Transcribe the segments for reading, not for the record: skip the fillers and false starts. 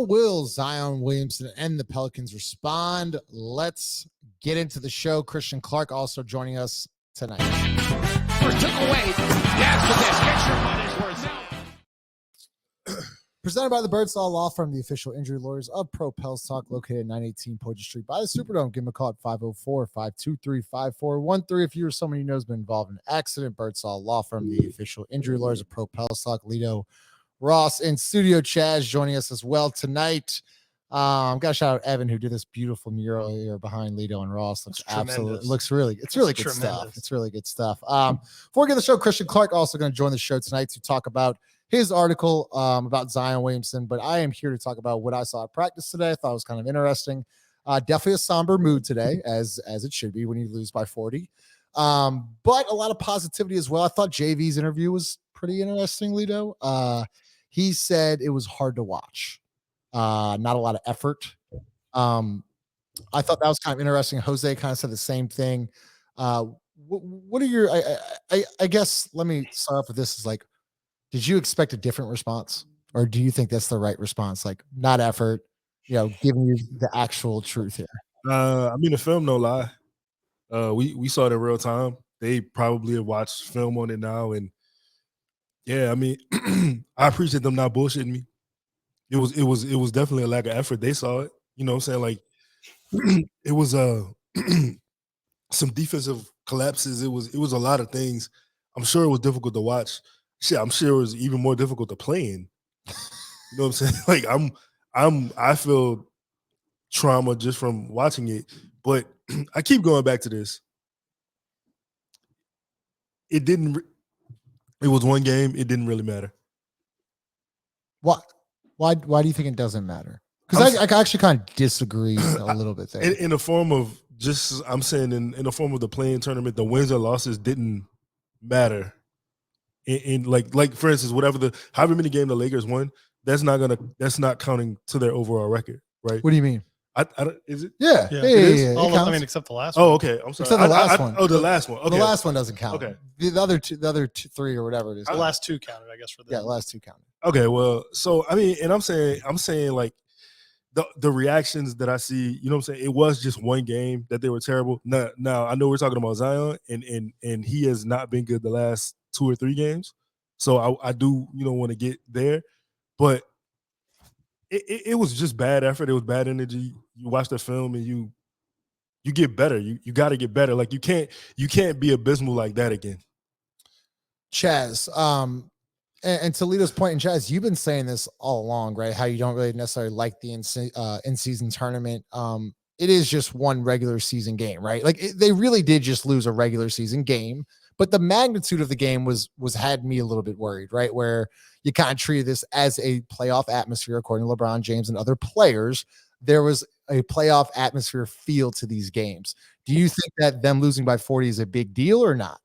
will Zion Williamson and the Pelicans respond? Let's get into the show. Christian Clark also joining us tonight. First took away. Yes, with this. Get your money's worth. Presented by the Birdsall Law Firm, the official injury lawyers of Pro Pels Talk, located at 918 Poitras Street by the Superdome. Give them a call at 504-523-5413. If you or someone you know has been involved in an accident, Birdsall Law Firm, the official injury lawyers of Pro Pels Talk. Lido, Ross, and Studio Chaz joining us as well tonight. Got to shout out Evan, who did this beautiful mural here behind Lido and Ross. Looks absolutely, looks really, it's really good stuff. It's really good stuff. Before we get the show, Christian Clark also going to join the show tonight to talk about his article about Zion Williamson. But I am here to talk about what I saw at practice today. I thought it was kind of interesting. Definitely a somber mood today, as it should be when you lose by 40. But a lot of positivity as well. I thought JV's interview was pretty interesting, Lido. He said it was hard to watch. Not a lot of effort. I thought that was kind of interesting. Jose kind of said the same thing. What are your, I guess, let me start off with this is like, did you expect a different response, or do you think that's the right response? Like, not effort, giving you the actual truth here. I mean, the film, no lie. We saw it in real time. They probably have watched film on it now, and yeah, I mean, I appreciate them not bullshitting me. It was definitely a lack of effort. They saw it. You know what I'm saying? Like, it was some defensive collapses. It was a lot of things. I'm sure it was difficult to watch. Shit, I'm sure it was even more difficult to play in. You know what I'm saying? Like, I feel trauma just from watching it. But I keep going back to this. It was one game. It didn't really matter. What? Why do you think it doesn't matter? Because I actually kind of disagree a little bit there. In the form of I'm saying in the form of the playing tournament, the wins or losses didn't matter. In like for instance, however many games the Lakers won, that's not counting to their overall record, right? What do you mean? I don't, is it? Yeah. It is? I mean, except the last one. Oh, okay. I'm sorry. Except the last one. Oh, the last one. Okay. The last one doesn't count. Okay. The other two, three or whatever it is. The last two counted, I guess, for them. Yeah, the last two counted. Okay, well, so I mean, and I'm saying like the reactions that I see, you know what I'm saying? It was just one game that they were terrible. Now I know we're talking about Zion, and he has not been good the last 2 or 3 games. So I do, want to get there. But it was just bad effort. It was bad energy. You watch the film and you get better. You got to get better. Like you can't be abysmal like that again. Chaz, and to Toledo's point, and Chaz, you've been saying this all along, right? How you don't really necessarily like the in-season tournament. It is just one regular season game, right? Like they really did just lose a regular season game, but the magnitude of the game was had me a little bit worried, right? Where you kind of treated this as a playoff atmosphere, according to LeBron James and other players. There was a playoff atmosphere feel to these games. Do you think that them losing by 40 is a big deal or not?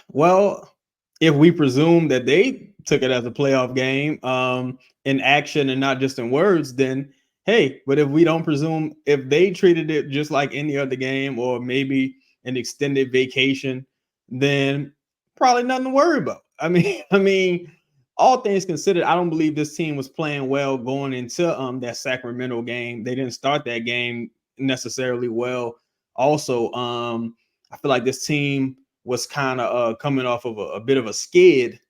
Well, if we presume that they took it as a playoff game in action and not just in words, then hey, but if we don't presume, if they treated it just like any other game or maybe an extended vacation, then probably nothing to worry about. I mean, all things considered, I don't believe this team was playing well going into that Sacramento game. They didn't start that game necessarily well. Also, I feel like this team was kind of coming off of a bit of a skid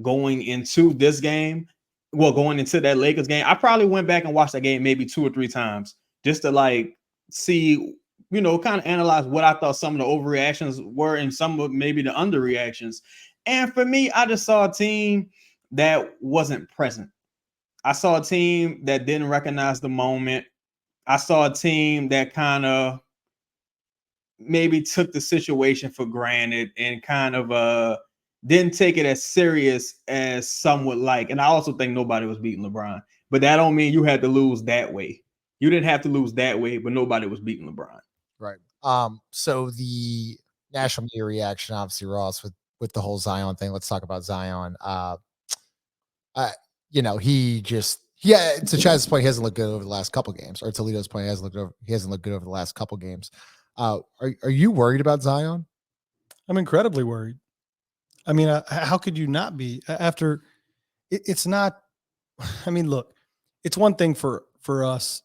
going into this game. Well, going into that Lakers game, I probably went back and watched that game maybe 2 or 3 times just to like see, kind of analyze what I thought some of the overreactions were and some of maybe the underreactions. And for me, I just saw a team that wasn't present. I saw a team that didn't recognize the moment. I saw a team that kind of maybe took the situation for granted and kind of didn't take it as serious as some would like. And I also think nobody was beating LeBron, but that don't mean you had to lose that way. You didn't have to lose that way, but nobody was beating LeBron. Right. So the national media reaction, obviously, Ross, with the whole Zion thing. Let's talk about Zion. To Chaz's point, he hasn't looked good over the last couple games, or Toledo's point, he hasn't looked good over the last couple games. Are you worried about Zion? I'm incredibly worried. I mean, how could you not be after it's not, I mean, look, it's one thing for us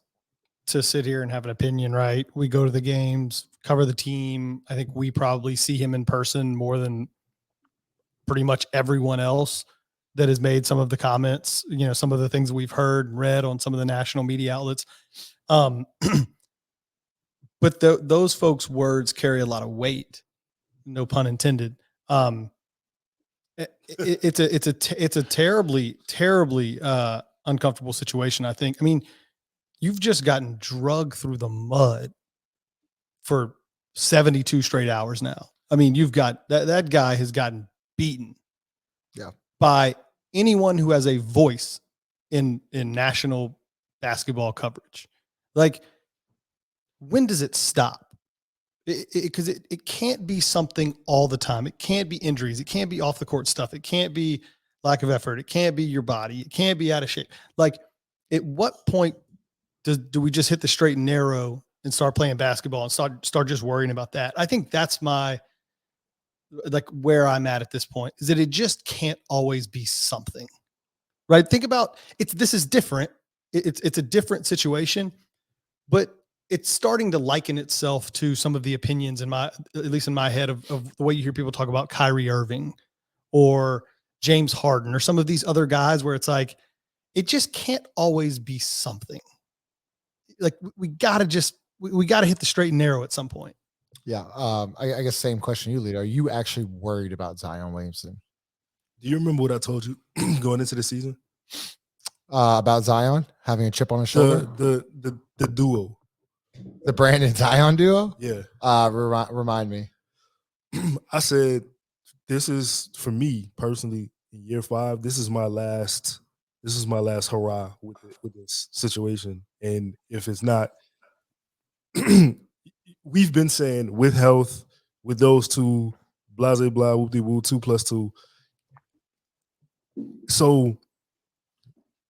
to sit here and have an opinion, right? We go to the games, cover the team. I think we probably see him in person more than pretty much everyone else that has made some of the comments, some of the things we've heard and read on some of the national media outlets. But those folks' words carry a lot of weight, no pun intended. It's a terribly uncomfortable situation, I think. I mean, you've just gotten drugged through the mud for 72 straight hours now. I mean, you've got that guy has gotten beaten by anyone who has a voice in national basketball coverage. Like, when does it stop? Because it can't be something all the time. It can't be injuries. It can't be off the court stuff. It can't be lack of effort. It can't be your body. It can't be out of shape. Like, at what point do we just hit the straight and narrow and start playing basketball and start just worrying about that? I think that's where I'm at this point, is that it just can't always be something, right? Think about it. This is different. It's a different situation, but it's starting to liken itself to some of the opinions at least in my head of the way you hear people talk about Kyrie Irving or James Harden or some of these other guys, where it's like, it just can't always be something. Like, we got to hit the straight and narrow at some point. Yeah. I guess same question you, Lito. Are you actually worried about Zion Williamson? Do you remember what I told you going into the season? About Zion having a chip on his shoulder? The duo. The Brandon Zion duo? Yeah. Remind me. I said, this is, for me personally, in year 5, this is my last hurrah with this situation. And if it's not, we've been saying with health, with those two, blah, blah, blah, whoop-de-woo, 2+2. So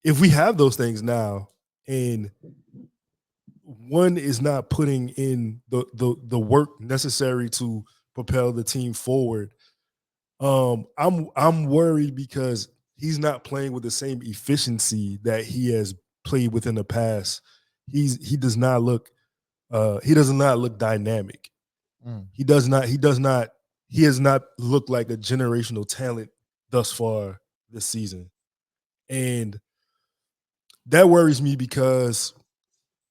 if we have those things now, and one is not putting in the work necessary to propel the team forward, I'm worried, because he's not playing with the same efficiency that he has played with in the past. He does not look dynamic. He has not looked like a generational talent thus far this season. And that worries me, because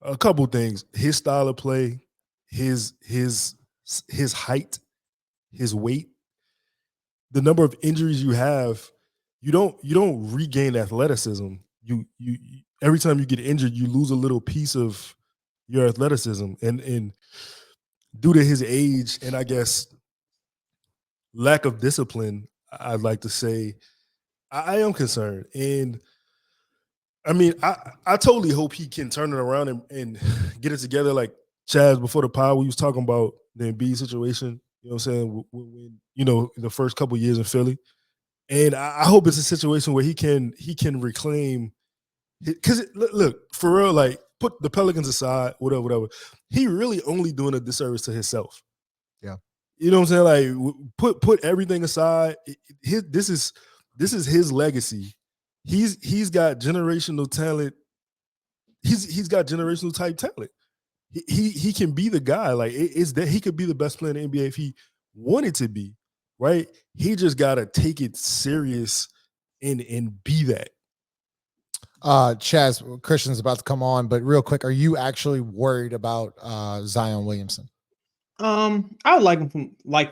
a couple things: his style of play, his height, his weight, the number of injuries you have, you don't regain athleticism. You every time you get injured, you lose a little piece of your athleticism, and due to his age and I guess lack of discipline, I'd like to say, I am concerned. And I mean, I totally hope he can turn it around and get it together. Like Chaz, before the pod, we was talking about the Embiid situation, you know what I'm saying, when the first couple years in Philly. And I hope it's a situation where he can reclaim, because look, for real, like, put the Pelicans aside, whatever. He really only doing a disservice to himself. Yeah. You know what I'm saying? Like, put everything aside. This is his legacy. He's got generational talent. He's got generational type talent. He can be the guy. Like, it's that he could be the best player in the NBA if he wanted to be, right? He just gotta take it serious and be that. Chaz, Christian's about to come on, but real quick, are you actually worried about Zion Williamson? I would like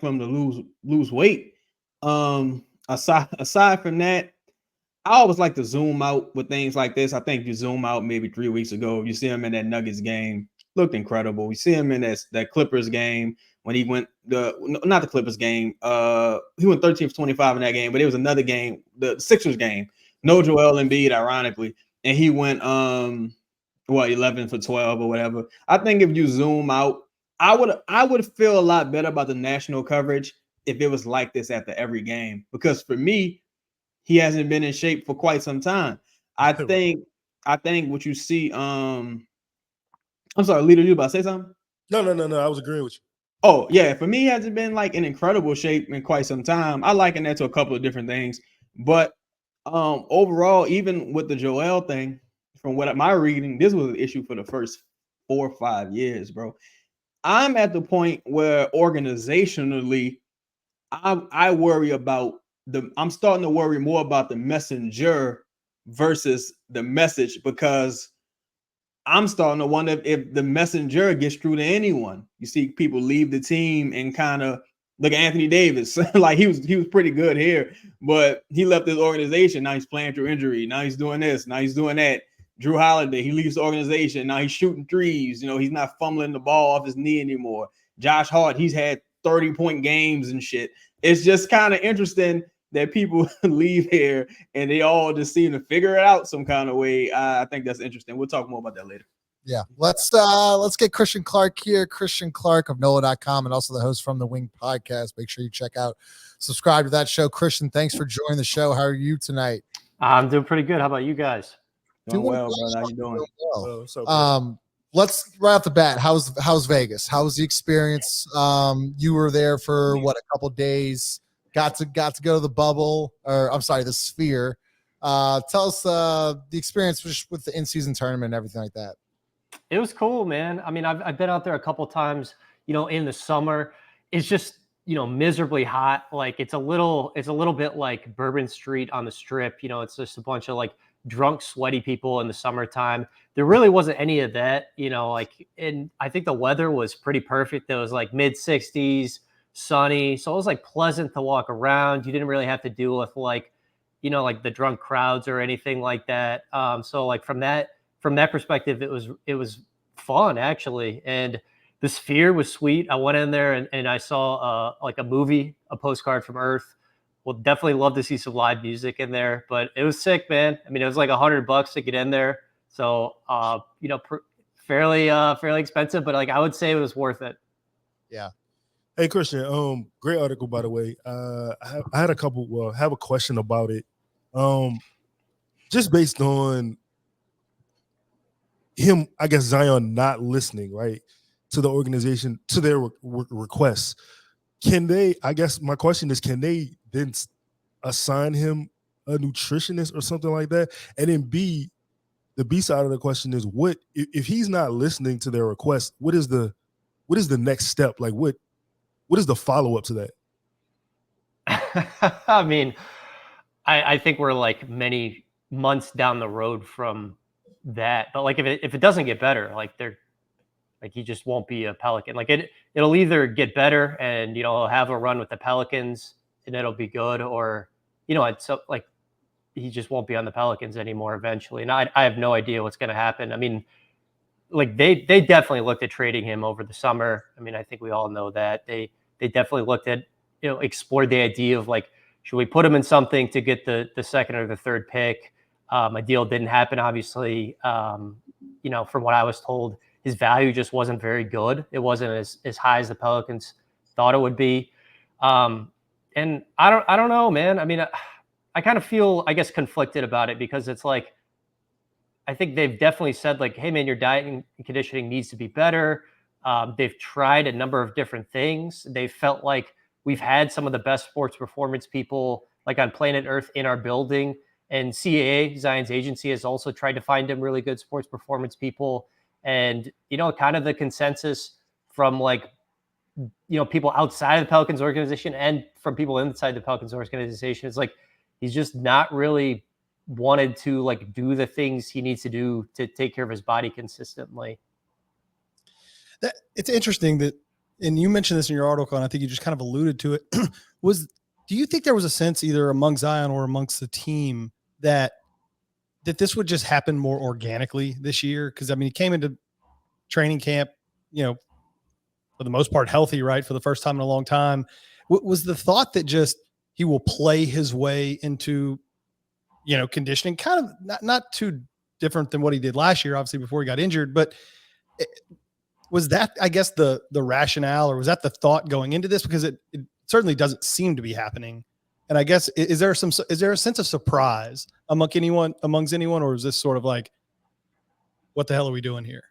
for him to lose weight. Aside from that, I always like to zoom out with things like this. I think you zoom out maybe 3 weeks ago, you see him in that Nuggets game, looked incredible. You see him in that Clippers game when he went not the Clippers game. He went 13 for 25 in that game, but it was another game, the Sixers game. No Joel Embiid, ironically, and he went 11 for 12 or whatever. I think if you zoom out, I would feel a lot better about the national coverage if it was like this after every game, because for me, he hasn't been in shape for quite some time. I think what you see. I'm sorry, Leader, you about to say something? No. I was agreeing with you. Oh yeah, for me, he hasn't been like in incredible shape in quite some time. I liken that to a couple of different things, but overall, even with the Joel thing, from what my reading, this was an issue for the first 4 or 5 years, bro. I'm at the point where organizationally, I worry about I'm starting to worry more about the messenger versus the message, because I'm starting to wonder if the messenger gets through to anyone. You see people leave the team and kind of look at Anthony Davis. Like he was pretty good here, but he left his organization. Now he's playing through injury. Now he's doing this. Now he's doing that. Drew Holiday, he leaves the organization. Now he's shooting threes. You know, he's not fumbling the ball off his knee anymore. Josh Hart, he's had 30-point games and shit. It's just kind of interesting that people leave here and they all just seem to figure it out some kind of way. I think that's interesting. We'll talk more about that later. Yeah. Let's get Christian Clark here. Christian Clark of NOLA.com and also the host from the Wing podcast. Make sure you subscribe to that show. Christian, thanks for joining the show. How are you tonight? I'm doing pretty good. How about you guys? Doing well, brother. How you doing? Well. Let's right off the bat. How's Vegas? How was the experience? You were there for what, a couple days? Got to go to the bubble, or I'm sorry, the Sphere. Tell us the experience with the in-season tournament and everything like that. It was cool, man. I mean, I've been out there a couple times. You know, in the summer, it's just miserably hot. Like it's a little bit like Bourbon Street on the Strip. You know, it's just a bunch of like drunk, sweaty people in the summertime. There really wasn't any of that. And I think the weather was pretty perfect. It was like mid 60s. Sunny, so it was like pleasant to walk around. You didn't really have to deal with like the drunk crowds or anything like that. So like from that perspective, it was fun actually. And the Sphere was sweet. I went in there and I saw like a movie, A Postcard from Earth. We'll definitely love to see some live music in there, but it was sick, man. I mean, it was like $100 to get in there, so fairly expensive, but like I would say it was worth it. Yeah. Hey, Christian, great article, by the way. I had have a question about it. Just based on him, I guess Zion not listening, right, to the organization, to their requests. I guess my question is, can they then assign him a nutritionist or something like that? And then the B side of the question is, what if he's not listening to their requests, what is the next step? Like what is the follow-up to that? I mean, I think we're like many months down the road from that. But like if it doesn't get better, like he just won't be a Pelican. Like it'll either get better and he'll have a run with the Pelicans and it'll be good, or so like he just won't be on the Pelicans anymore eventually. And I have no idea what's going to happen. I mean, like they definitely looked at trading him over the summer. I mean, I think we all know that they definitely looked at, explored the idea of like, should we put him in something to get the second or the third pick? A deal didn't happen, obviously. From what I was told, his value just wasn't very good. It wasn't as high as the Pelicans thought it would be. And I don't know, man. I mean, I kind of feel, I guess, conflicted about it, because it's like, I think they've definitely said like, hey man, your diet and conditioning needs to be better. They've tried a number of different things. They felt like we've had some of the best sports performance people like on planet Earth in our building. And CAA, Zion's agency, has also tried to find him really good sports performance people. And, kind of the consensus from like, people outside of the Pelicans organization and from people inside the Pelicans organization is like, he's just not really wanted to like do the things he needs to do to take care of his body consistently. It's interesting that, and you mentioned this in your article, and I think you just kind of alluded to it. Do you think there was a sense either among Zion or amongst the team that this would just happen more organically this year? Because I mean, he came into training camp, for the most part healthy, right, for the first time in a long time. Was the thought that just he will play his way into conditioning, kind of not too different than what he did last year, obviously before he got injured, but was that, I guess, the rationale, or was that the thought going into this? Because it certainly doesn't seem to be happening. And I guess, is there a sense of surprise amongst anyone, or is this sort of like, what the hell are we doing here?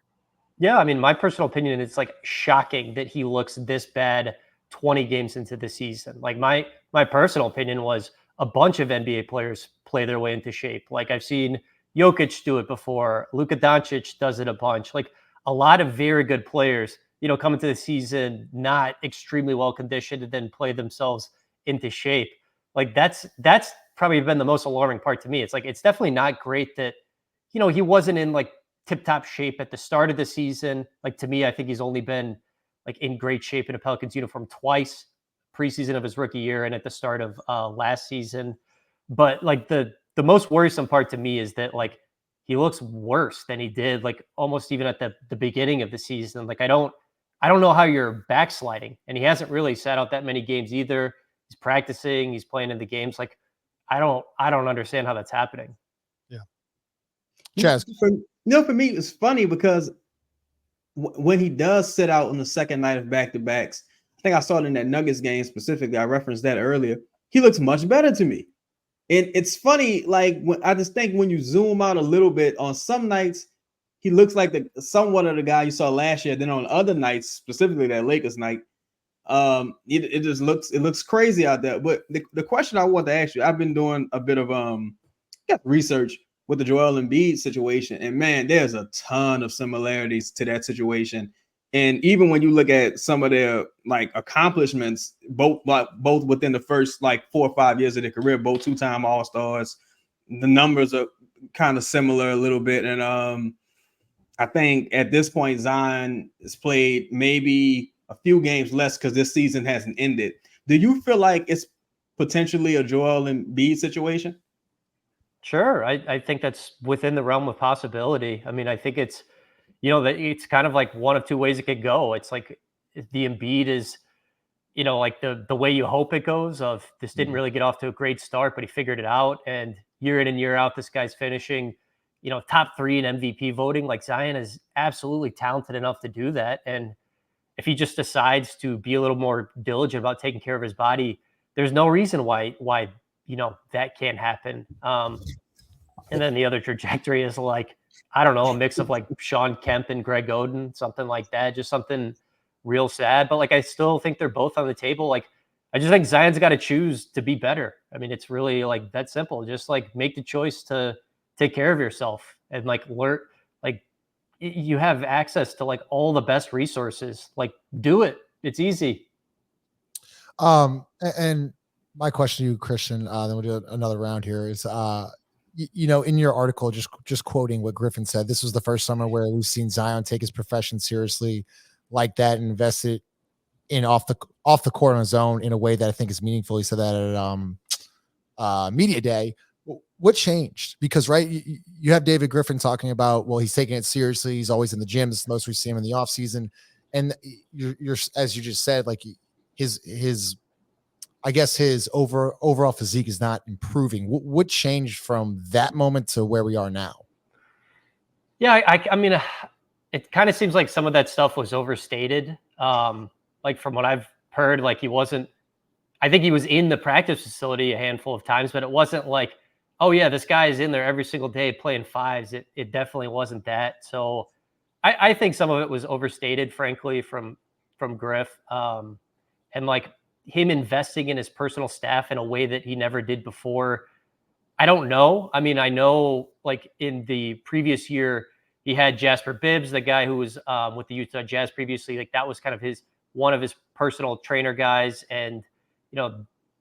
Yeah. I mean, my personal opinion, it's like shocking that he looks this bad 20 games into the season. Like my personal opinion was a bunch of NBA players play their way into shape. Like I've seen, Jokic do it before. Luka Doncic does it a bunch. Like a lot of very good players, come into the season not extremely well conditioned and then play themselves into shape. Like that's probably been the most alarming part to me. It's like it's definitely not great that he wasn't in like tip-top shape at the start of the season. Like to me, I think he's only been like in great shape in a Pelicans uniform twice, preseason of his rookie year and at the start of last season. But like the most worrisome part to me is that like he looks worse than he did like almost even at the beginning of the season. Like I don't know how you're backsliding, and he hasn't really sat out that many games either. He's practicing, he's playing in the games. Like I don't understand how that's happening. Chaz. For me, it's funny because when he does sit out on the second night of back-to-backs, I think I saw it in that Nuggets game specifically. I referenced that earlier. He looks much better to me. And it's funny, like I just think when you zoom out a little bit, on some nights, he looks like somewhat of the guy you saw last year. Then on other nights, specifically that Lakers night, it looks crazy out there. But the question I want to ask you, I've been doing a bit of research with the Joel Embiid situation, and man, there's a ton of similarities to that situation. And even when you look at some of their like accomplishments, both within the first like 4 or 5 years of their career, both 2-time All-Stars, the numbers are kind of similar a little bit. And I think at this point, Zion has played maybe a few games less because this season hasn't ended. Do you feel like it's potentially a Joel Embiid situation? Sure. I think that's within the realm of possibility. I mean, I think it's, that it's kind of like one of two ways it could go. It's like the Embiid is, like the way you hope it goes of this didn't really get off to a great start, but he figured it out. And year in and year out, this guy's finishing, top 3 in MVP voting. Like Zion is absolutely talented enough to do that. And if he just decides to be a little more diligent about taking care of his body, there's no reason why that can't happen. And then the other trajectory is like, I don't know, a mix of like Sean Kemp and Greg Oden, something like that, just something real sad. But like, I still think they're both on the table. Like, I just think Zion's got to choose to be better. I mean, it's really like that simple. Just like make the choice to take care of yourself and like learn, like you have access to like all the best resources. Like do it. It's easy. And my question to you, Christian, then we'll do another round here is, in your article, just quoting what Griffin said, this was the first summer where we've seen Zion take his profession seriously like that and invest it in off the court on his own in a way that I think is meaningful. He said that at media day. What changed? Because right, you have David Griffin talking about, well, he's taking it seriously. He's always in the gym. This is the most we see him in the off season. And you're as you just said, like his I guess his overall physique is not improving. What changed from that moment to where we are now? Yeah, I mean, it kind of seems like some of that stuff was overstated. Like from what I've heard, like I think he was in the practice facility a handful of times, but it wasn't like, oh yeah, this guy is in there every single day playing fives. It definitely wasn't that. So I think some of it was overstated, frankly, from Griff. And like him investing in his personal staff in a way that he never did before. I don't know. I mean, I know like in the previous year, he had Jasper Bibbs, the guy who was with the Utah Jazz previously. Like that was kind of one of his personal trainer guys. And,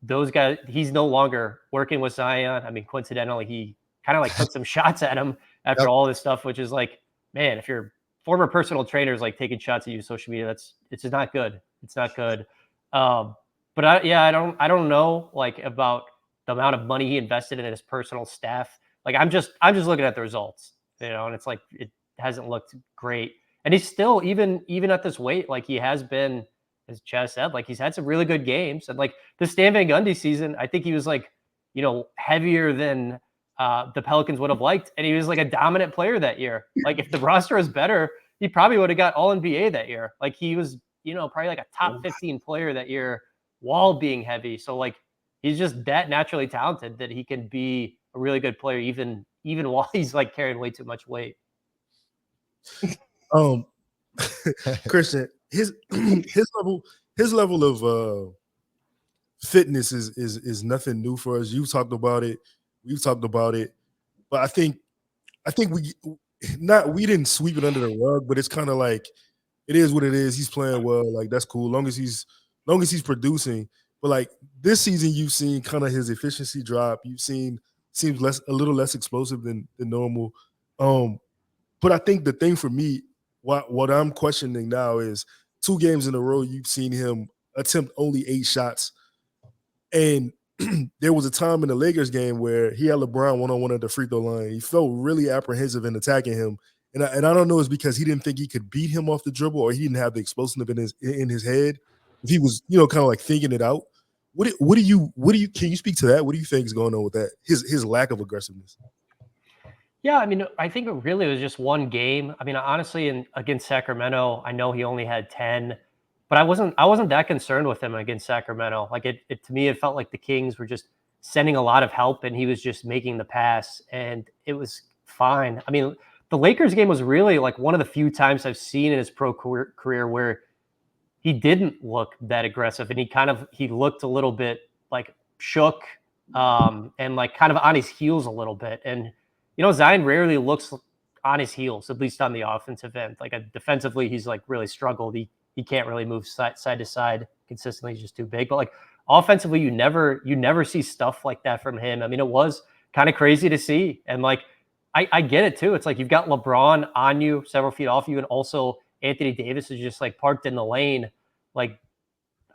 those guys, he's no longer working with Zion. I mean, coincidentally, he kind of like took some shots at him after all this stuff, which is like, man, if your former personal trainer is like taking shots at you on social media, it's just not good. It's not good. But I don't know like about the amount of money he invested in his personal staff. Like I'm just looking at the results, and it's like it hasn't looked great. And he's still even at this weight, like he has been, as Chaz said, like he's had some really good games. And like the Stan Van Gundy season, I think he was like, heavier than the Pelicans would have liked. And he was like a dominant player that year. Like if the roster was better, he probably would have got all NBA that year. Like he was, probably like a top 15 player that year while being heavy. So like he's just that naturally talented that he can be a really good player even while he's like carrying way too much weight. Christian, his level of fitness is nothing new for us. You've talked about it. We've talked about it. But I think I think we didn't sweep it under the rug, but it's kind of like it is what it is. He's playing well, like that's cool. Long as he's producing. But like this season, you've seen kind of his efficiency drop. You've seen seems a little less explosive than normal. But I think the thing for me, what I'm questioning now is 2 games in a row you've seen him attempt only 8 shots, and there was a time in the Lakers game where he had LeBron one-on-one at the free throw line. He felt really apprehensive in attacking him. And I don't know if it's because he didn't think he could beat him off the dribble or he didn't have the explosiveness in his head. If he was, kind of like thinking it out. What do you can you speak to that? What do you think is going on with that? His lack of aggressiveness. Yeah, I mean, I think it really was just one game. I mean, honestly, against Sacramento, I know he only had 10. But I wasn't that concerned with him against Sacramento. Like it to me, it felt like the Kings were just sending a lot of help and he was just making the pass and it was fine. I mean, the Lakers game was really like one of the few times I've seen in his pro career where he didn't look that aggressive and he looked a little bit like shook and like kind of on his heels a little bit. And, Zion rarely looks on his heels, at least on the offensive end. Like defensively, he's like really struggled. He can't really move side to side consistently. He's just too big. But like offensively, you never see stuff like that from him. I mean, it was kind of crazy to see. And like, I get it too. It's like you've got LeBron on you, several feet off you, and also Anthony Davis is just like parked in the lane. Like,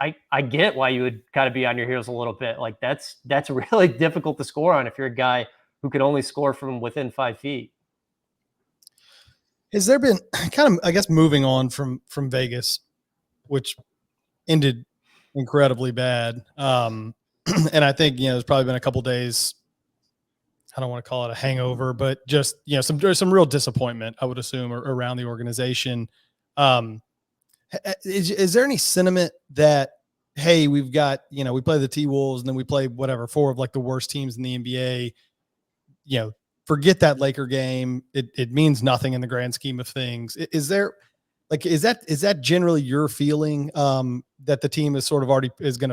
I get why you would kind of be on your heels a little bit. Like that's really difficult to score on if you're a guy who can only score from within 5 feet. Has there been kind of, I guess, moving on from Vegas, which ended incredibly bad. And I think, there's probably been a couple days, I don't want to call it a hangover, but just, some real disappointment, I would assume, around the organization. Is there any sentiment that, hey, we've got, we play the T-Wolves and then we play 4 of like the worst teams in the NBA, forget that Laker game. It means nothing in the grand scheme of things. Is that generally your feeling that the team is sort of already is going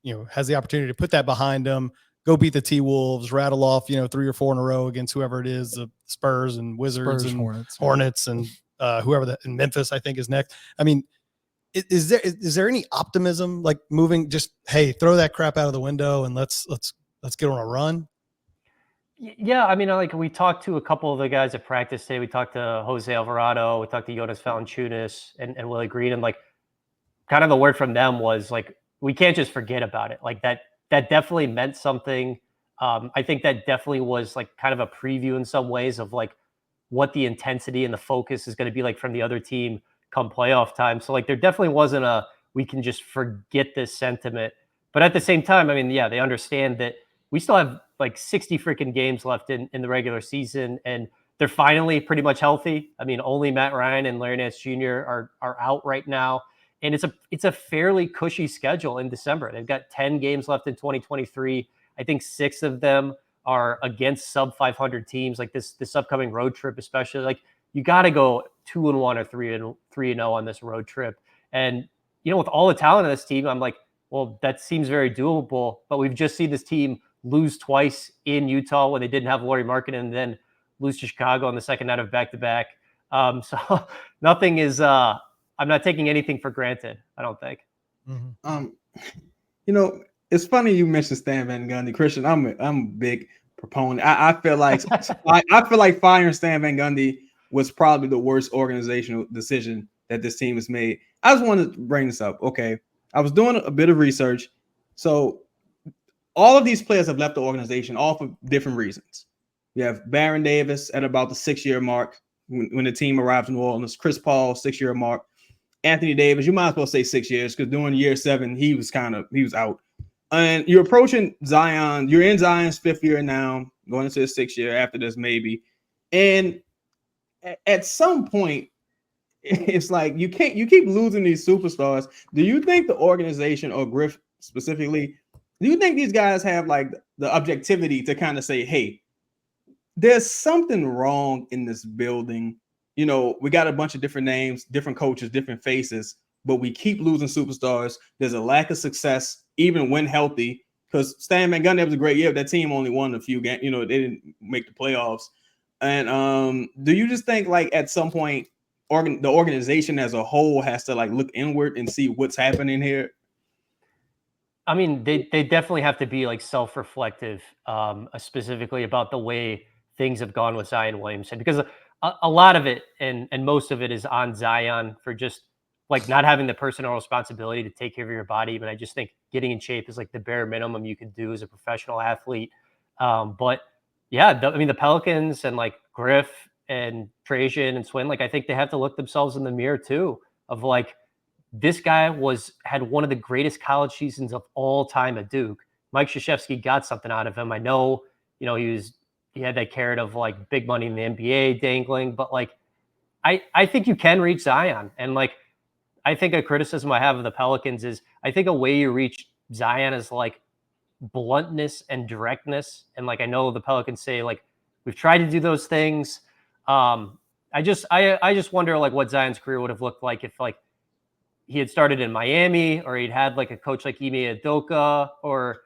to, has the opportunity to put that behind them, go beat the T-Wolves, rattle off, 3 or 4 in a row against whoever it is, the Spurs and Wizards and Hornets and whoever in Memphis, I think, is next. I mean, is there any optimism, like moving, just, hey, throw that crap out of the window and let's get on a run? Yeah, I mean, like we talked to a couple of the guys at practice today. We talked to Jose Alvarado, we talked to Jonas Valanciunas and Willie Green, and like kind of the word from them was like, we can't just forget about it. Like that definitely meant something. I think that definitely was like kind of a preview in some ways of like what the intensity and the focus is going to be like from the other team come playoff time. So like there definitely wasn't we can just forget this sentiment. But at the same time, I mean, yeah, they understand that we still have like 60 freaking games left in the regular season, and they're finally pretty much healthy. I mean, only Matt Ryan and Larry Nance Jr. are out right now, and it's a fairly cushy schedule in December. They've got 10 games left in 2023. I think 6 of them are against sub 500 teams. Like this upcoming road trip, especially, like you got to go 2-1 or 3-0 on this road trip. And with all the talent of this team, I'm like, well, that seems very doable. But we've just seen this team lose twice in Utah when they didn't have Lauri Markkanen, and then lose to Chicago on the second night of back-to-back. So nothing is I'm not taking anything for granted, I don't think. Mm-hmm. It's funny you mentioned Stan Van Gundy. Christian, I'm a big proponent. I feel like firing Stan Van Gundy was probably the worst organizational decision that this team has made. I just wanted to bring this up. Okay. I was doing a bit of research. So all of these players have left the organization, all for different reasons. You have Baron Davis at about the 6-year mark when the team arrived in New Orleans. Chris Paul, 6-year mark. Anthony Davis, you might as well say 6 years because during year 7, he was out. And you're approaching Zion. You're in Zion's 5th year now, going into his 6th year after this, maybe. And at some point, it's like you keep losing these superstars. Do you think the organization, or Griff specifically, do you think these guys have like the objectivity to kind of say, hey, there's something wrong in this building? We got a bunch of different names, different coaches, different faces, but we keep losing superstars. There's a lack of success, even when healthy, because Stan Van Gundy was a great year. That team only won a few games. They didn't make the playoffs. And do you just think like at some point the organization as a whole has to like look inward and see what's happening here? I mean, they definitely have to be like self-reflective, specifically about the way things have gone with Zion Williamson, because a lot of it and most of it is on Zion for just like not having the personal responsibility to take care of your body. But I just think getting in shape is like the bare minimum you can do as a professional athlete. But yeah, I mean, the Pelicans and like Griff and Trajan and Swin, like I think they have to look themselves in the mirror too, of like, this guy had one of the greatest college seasons of all time at Duke. Mike Krzyzewski got something out of him. I know, he had that carrot of like big money in the NBA dangling, but like I think you can reach Zion. And like I think a criticism I have of the Pelicans is I think a way you reach Zion is like bluntness and directness. And like I know the Pelicans say like we've tried to do those things. I just wonder like what Zion's career would have looked like if like he had started in Miami, or he'd had like a coach like Ime Udoka or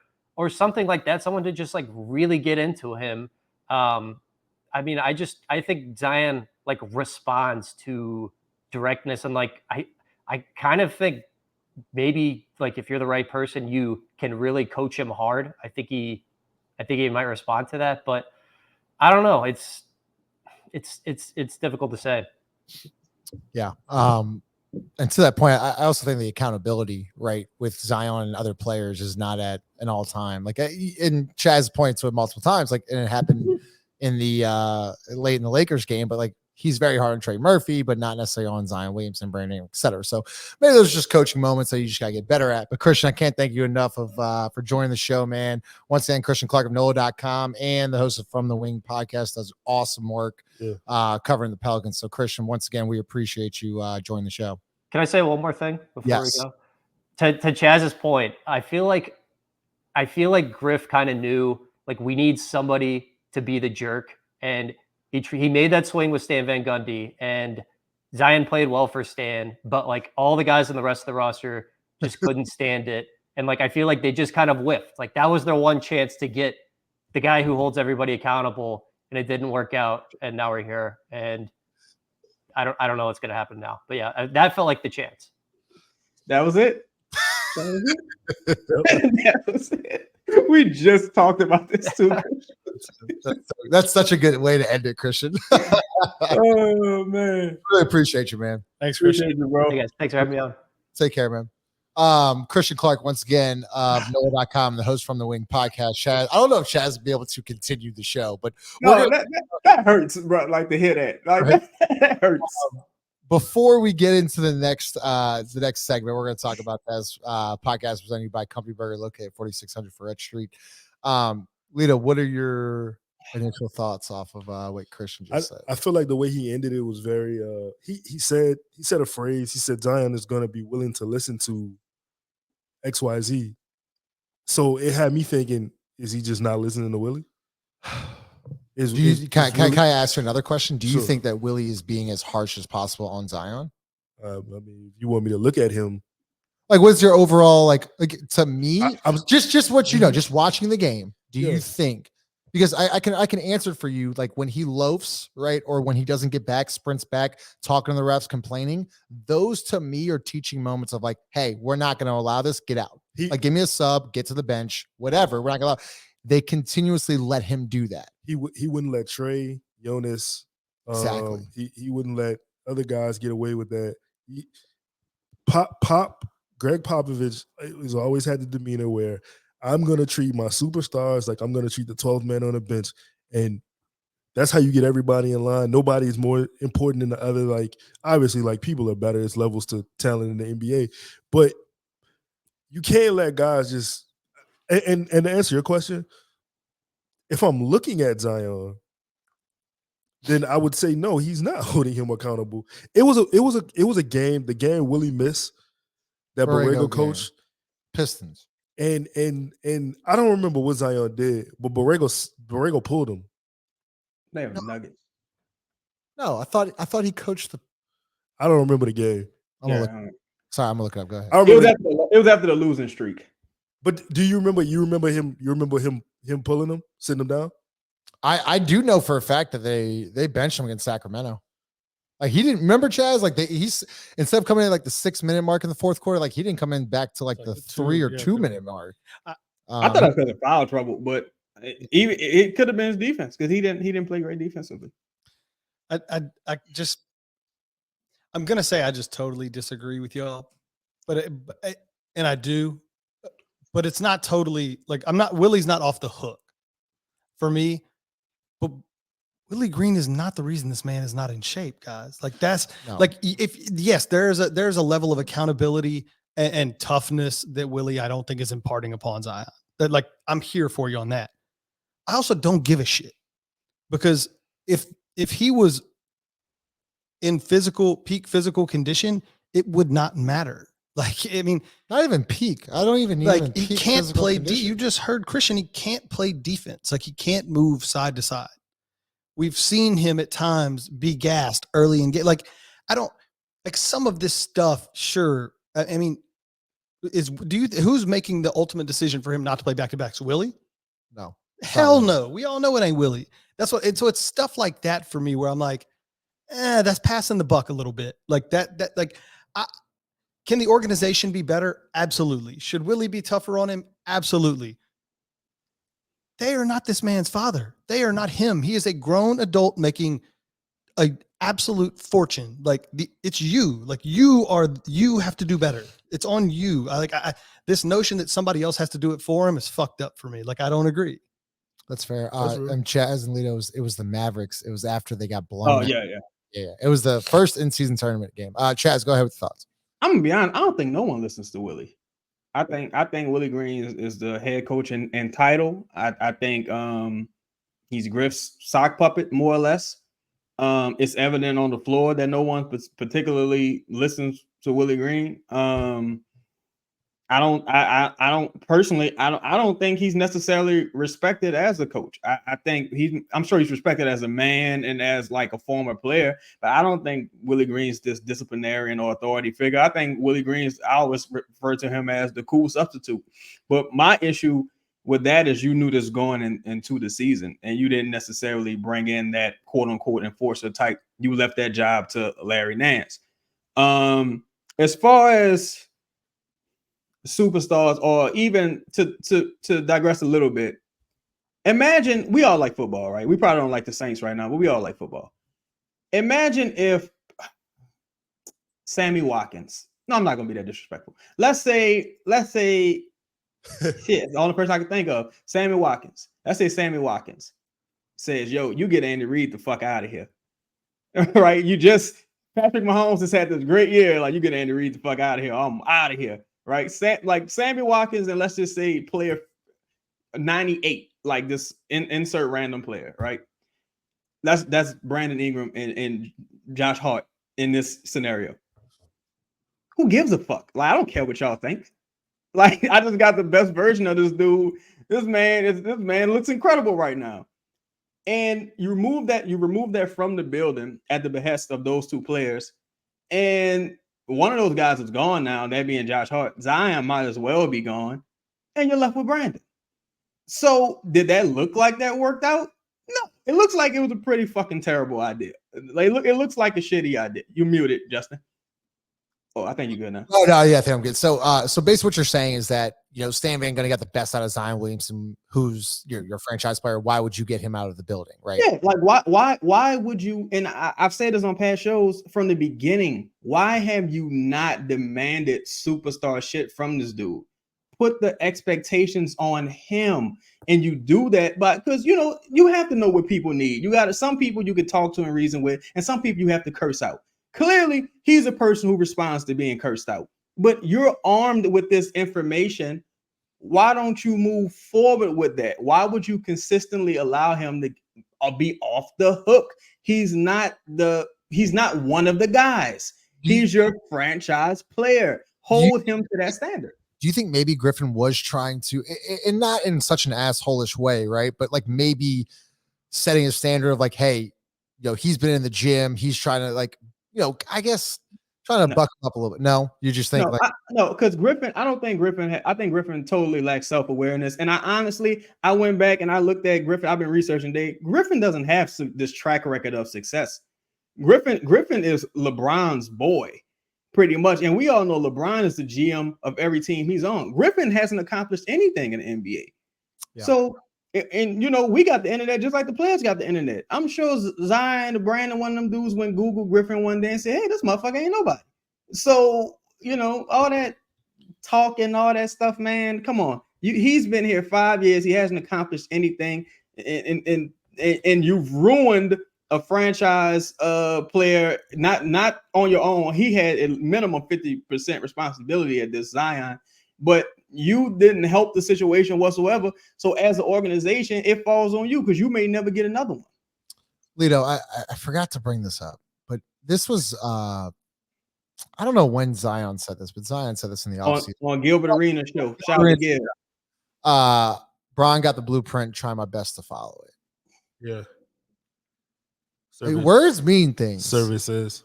something like that, someone to just like really get into him. I mean, I think Zion like responds to directness, and like I kind of think maybe like if you're the right person, you can really coach him hard. I think he might respond to that, but I don't know. It's difficult to say. Yeah. And to that point, I also think the accountability, right, with Zion and other players is not at an all time. Like, and Chaz points to it multiple times, like, and it happened in the late in the Lakers game, but like he's very hard on Trey Murphy, but not necessarily on Zion Williamson, Brandon, et cetera. So maybe those are just coaching moments that you just gotta get better at. But Christian, I can't thank you enough for joining the show, man. Once again, Christian Clark of NOLA.com and the host of From the Wing podcast does awesome work covering the Pelicans. So Christian, once again, we appreciate you joining the show. Can I say one more thing before we Yes. go? To Chaz's point, I feel like Griff kind of knew like we need somebody to be the jerk, and he made that swing with Stan Van Gundy, and Zion played well for Stan, but like all the guys in the rest of the roster just couldn't stand it, and like I feel like they just kind of whiffed. Like that was their one chance to get the guy who holds everybody accountable, and it didn't work out, and now we're here, and I don't know what's going to happen now, but yeah, that felt like the chance. That was it. That was it. We just talked about this too. That's such a good way to end it, Christian. Oh man, Really appreciate you, man. Thanks, Christian. appreciate you, bro. Hey guys, thanks for having me on. Take care, man. Christian Clark, once again, of NOLA.com, the host From the Wing podcast. Chaz, I don't know if Chaz will be able to continue the show, but No, that hurts, bro. Like to hear that. Like that hurts. Before we get into the next segment, we're going to talk about this podcast presented by Company Burger, located at 4600 Ferret Street. Lito, what are your initial thoughts off of what Christian just said? I feel like the way he ended it was very he said a phrase. He said Zion is going to be willing to listen to XYZ. So it had me thinking, is he just not listening to Willie? Can I ask you another question? Do you Sure. think that Willie is being as harsh as possible on Zion? I mean, if you want me to look at him, Like, what's your overall like to me? I'm just what you know, just watching the game. Do you Yeah. think? Because I can answer for you, like when he loafs, right, or when he doesn't get back, sprints back, talking to the refs, complaining. Those to me are teaching moments of like, hey, we're not going to allow this. Get out. Like, give me a sub, get to the bench, whatever. We're not going to allow. They continuously let him do that. he wouldn't let Trey, Jonas, Exactly. He wouldn't let other guys get away with that. Greg Popovich has always had the demeanor where I'm going to treat my superstars like I'm going to treat the 12th man on the bench. And that's how you get everybody in line. Nobody is more important than the other. Like, obviously, like, people are better. There's levels to talent in the NBA. But you can't let guys just and to answer your question, if I'm looking at Zion, then I would say no, he's not holding him accountable. It was a game, the game Willie missed that Borrego coach. Pistons. And I don't remember what Zion did, but Borrego pulled him. They were Nuggets. No, I thought he coached the. I don't remember the game. I'm gonna look it up. Go ahead. I It remember, was after the losing streak. but do you remember? You remember him pulling him, sitting him down? I do know for a fact that they benched him against Sacramento. Like he didn't remember Chaz. Like he's instead of coming in like the 6-minute mark in the fourth quarter, like he didn't come in back to like the 2-minute mark. I thought that was because of foul trouble, but even it could have been his defense because he didn't play great defensively. I'm gonna say I just totally disagree with y'all, and I do, but it's not totally like Willie's not off the hook for me, but Willie Green is not the reason this man is not in shape, guys. Like that's like yes, there's a level of accountability and toughness that Willie I don't think is imparting upon Zion. That like I'm here for you on that. I also don't give a shit because if he was in peak physical condition, it would not matter. Like, I mean, not even peak. I don't even need like him in he peak can't physical play condition. You just heard Christian. He can't play defense. Like he can't move side to side. We've seen him at times be gassed early in game. Like I don't like some of this stuff. Sure. I mean, who's making the ultimate decision for him not to play back-to-backs? Willie? No. Hell no. We all know it ain't Willie. That's what. And so it's stuff like that for me where I'm like, that's passing the buck a little bit. Like that. Like, can the organization be better? Absolutely. Should Willie be tougher on him? Absolutely. They are not this man's father. They are not him. He is a grown adult making an absolute fortune. Like it's you. Like you have to do better. It's on you. This notion that somebody else has to do it for him is fucked up for me. Like I don't agree. That's fair. And Chaz and Lito, it was the Mavericks. It was after they got blown. Oh yeah. It was the first in-season tournament game. Chaz, go ahead with thoughts. I'm gonna be honest. I don't think no one listens to Willie. I think Willie Green is the head coach in title. I think he's Griff's sock puppet more or less. It's evident on the floor that no one particularly listens to Willie Green. I don't think he's necessarily respected as a coach. I think I'm sure he's respected as a man and as like a former player, but I don't think Willie Green's this disciplinarian or authority figure. I think Willie Green's, I always refer to him as the cool substitute. But my issue with that is you knew this going into the season and you didn't necessarily bring in that quote unquote enforcer type. You left that job to Larry Nance. As far as superstars, or even to digress a little bit, imagine we all like football, right? We probably don't like the Saints right now, but we all like football. Imagine if Sammy Watkins, no, I'm not gonna be that disrespectful. Let's say shit, the only person I can think of, Sammy Watkins. Let's say Sammy Watkins says, yo, you get Andy Reid the fuck out of here. Right? Patrick Mahomes has had this great year. Like, you get Andy Reid the fuck out of here. I'm out of here. Right? Like Sammy Watkins, and let's just say player 98, like this insert random player, right? That's Brandon Ingram and Josh Hart in this scenario. Who gives a fuck? Like, I don't care what y'all think. Like, I just got the best version of this dude. This man looks incredible right now. And you remove that from the building at the behest of those two players. And one of those guys is gone now, that being Josh Hart. Zion might as well be gone. And you're left with Brandon. So did that look like that worked out? No. It looks like it was a pretty fucking terrible idea. Like, it looks like a shitty idea. You muted, Justin. Oh, I think you're good now. Oh, no, yeah, I think I'm good. So basically what you're saying is that, Stan Van Gundy got the best out of Zion Williamson, who's your franchise player. Why would you get him out of the building, right? Yeah, like why would you? And I've said this on past shows from the beginning. Why have you not demanded superstar shit from this dude? Put the expectations on him, and you do that, but because you have to know what people need. You got some people you can talk to and reason with, and some people you have to curse out. Clearly, he's a person who responds to being cursed out. But you're armed with this information. Why don't you move forward with that? Why would you consistently allow him to be off the hook? He's not one of the guys. He's your franchise player. Hold him to that standard. Do you think maybe Griffin was trying to, and not in such an asshole-ish way, right? But like maybe setting a standard of like, hey, he's been in the gym. He's trying to like, I guess Trying to No. buck him up a little bit. No, you just think like No, because Griffin, I don't think Griffin. I think Griffin totally lacks self-awareness. And I went back and I looked at Griffin. I've been researching. Griffin doesn't have this track record of success. Griffin is LeBron's boy, pretty much, and we all know LeBron is the GM of every team he's on. Griffin hasn't accomplished anything in the NBA. Yeah. So, and you know, we got the internet just like the players got the internet. I'm sure Zion, Brandon, one of them dudes went Google Griffin one day and said, "Hey, this motherfucker ain't nobody." So, you know, all that talking, all that stuff, man. Come on, he's been here 5 years. He hasn't accomplished anything, and you've ruined a franchise player. Not on your own. He had a minimum 50% responsibility at this, Zion, but you didn't help the situation whatsoever. So, as an organization, it falls on you because you may never get another one. Lito, I forgot to bring this up, but this was I don't know when Zion said this, but Zion said this in the offseason. On Gilbert Arena show. Shout out to Gil. Brian got the blueprint, try my best to follow it. Yeah. Like, words mean things. Services.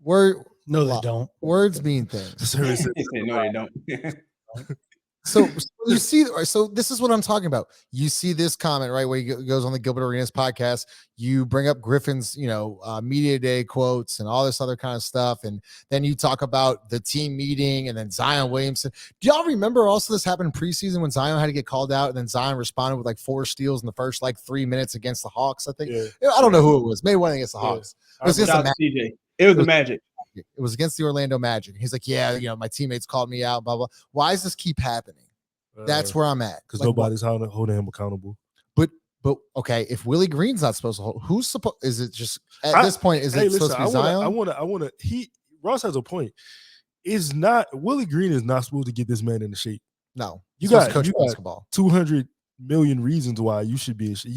No, they don't. Words mean things. Services. No, they don't. So you see, so this is what I'm talking about. You see this comment, right, where he goes on the Gilbert Arenas podcast. You bring up Griffin's, media day quotes and all this other kind of stuff. And then you talk about the team meeting and then Zion Williamson. Do y'all remember also this happened in preseason when Zion had to get called out and then Zion responded with like 4 steals in the first 3 minutes against the Hawks, I think. Yeah. I don't know who it was. Maybe one against the Hawks. It was against the Magic. It was the Magic. It was against the Orlando Magic. He's like, yeah, my teammates called me out, blah, blah. Why does this keep happening? That's where I'm at. Because nobody's holding him accountable. But okay, if Willie Green's not supposed to hold, who's supposed? Is it just at this point? Is it supposed to be Zion? I want to. Ross has a point. Is not Willie Green is not supposed to get this man into shape. No, you got basketball. 200 million reasons why you should be in shape.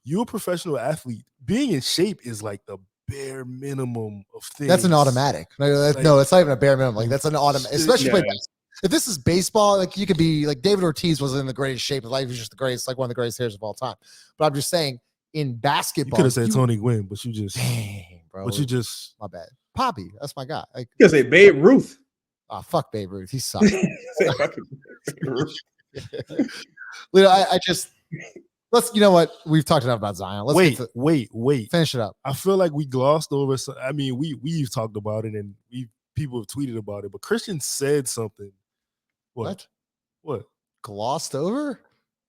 You're a professional athlete. Being in shape is like the bare minimum of things. That's an automatic. No, it's not even a bare minimum. Like that's an automatic, especially if this is baseball. Like you could be like David Ortiz was in the greatest shape of life. He was just the greatest, like one of the greatest hitters of all time. But I'm just saying, in basketball, you could have said Tony Gwynn, but you just, dang, bro. But you just, my bad. Poppy, that's my guy. You could say Babe Ruth. Oh, fuck Babe Ruth. He sucks. I just. You know what? We've talked enough about Zion. Let's wait. Finish it up. I feel like we glossed over. I mean, we've talked about it and people have tweeted about it, but Christian said something. What? Glossed over?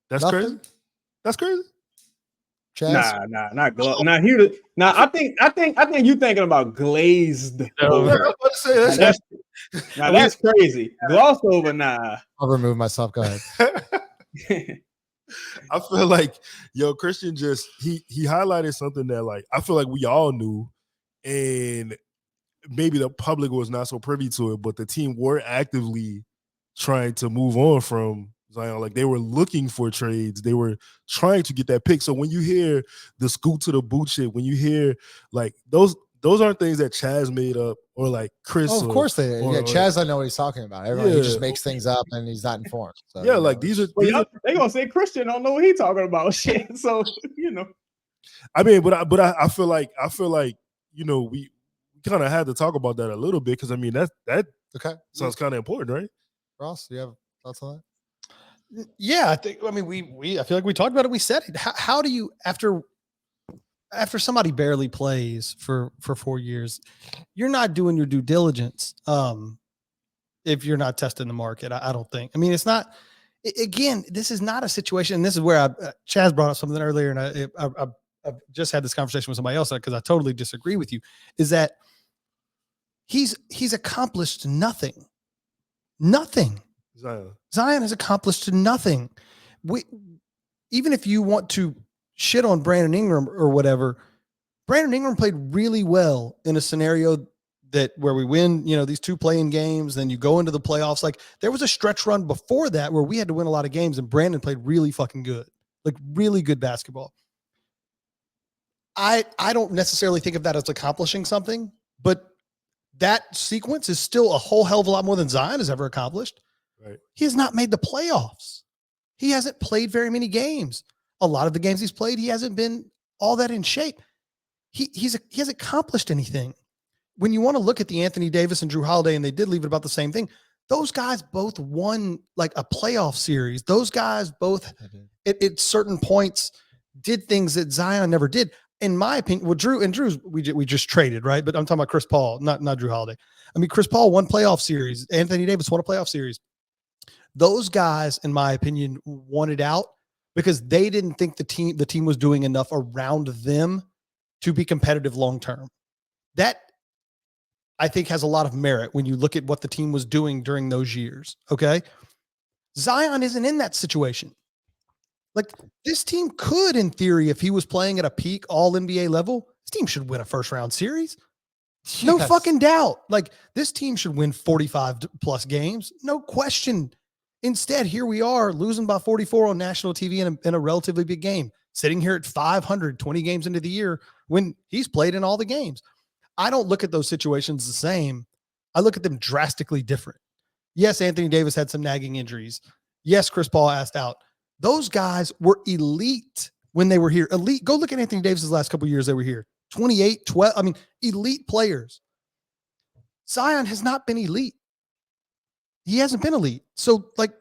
That's Nothing? crazy. That's crazy. Chaz? Nah, not glossed. I think you thinking about glazed over. That's crazy. Glossed over, nah. I'll remove myself. Go ahead. I feel like Christian just he highlighted something that I feel like we all knew, and maybe the public was not so privy to it, but the team were actively trying to move on from Zion. Like they were looking for trades, they were trying to get that pick. So when you hear the scoot to the boot shit, when you hear those aren't things that Chaz made up or like Chris. Oh, of course they did. Chaz, I know what he's talking about. He just makes things up and he's not informed. So, these are they gonna say Christian don't know what he's talking about. Shit. So I mean, but I feel like we kind of had to talk about that a little bit because I mean that okay sounds kind of important, right? Ross, do you have thoughts on that? Yeah, I think. I mean, I feel like we talked about it. We said it. How do you after somebody barely plays for 4 years, you're not doing your due diligence if you're not testing the market. I don't think. I mean, it's not. Again, this is not a situation. And this is where Chaz brought up something earlier, and I've just had this conversation with somebody else because I totally disagree with you. Is that he's accomplished nothing. Nothing. Zion has accomplished nothing. Even if you want to shit on Brandon Ingram or whatever, Brandon Ingram played really well in a scenario where we win, these 2 play-in games, then you go into the playoffs. Like there was a stretch run before that where we had to win a lot of games and Brandon played really fucking good, like really good basketball. I don't necessarily think of that as accomplishing something, but that sequence is still a whole hell of a lot more than Zion has ever accomplished. Right. He has not made the playoffs. He hasn't played very many games. A lot of the games he's played, he hasn't been all that in shape. He hasn't accomplished anything. when you want to look at the Anthony Davis and Drew Holiday, and they did leave it about the same thing, those guys both won like a playoff series. Those guys both at certain points did things that Zion never did. In my opinion, well, Drew's we just traded, right? But I'm talking about Chris Paul, not Drew Holiday. I mean, Chris Paul won playoff series. Anthony Davis won a playoff series. Those guys, in my opinion, wanted out because they didn't think the team was doing enough around them to be competitive long term. That, I think, has a lot of merit when you look at what the team was doing during those years. Okay. Zion isn't in that situation. Like, this team could, in theory, if he was playing at a peak all NBA level, this team should win a first round series. No fucking doubt. Like, this team should win 45 plus games. No question. Instead, here we are losing by 44 on national TV in a relatively big game, sitting here at 520 games into the year when he's played in all the games. I don't look at those situations the same. I look at them drastically different. Yes, Anthony Davis had some nagging injuries. Yes, Chris Paul asked out. Those guys were elite when they were here. Elite. Go look at Anthony Davis's last couple of years they were here. 28, 12. I mean, elite players. Zion has not been elite. He hasn't been elite. So, like,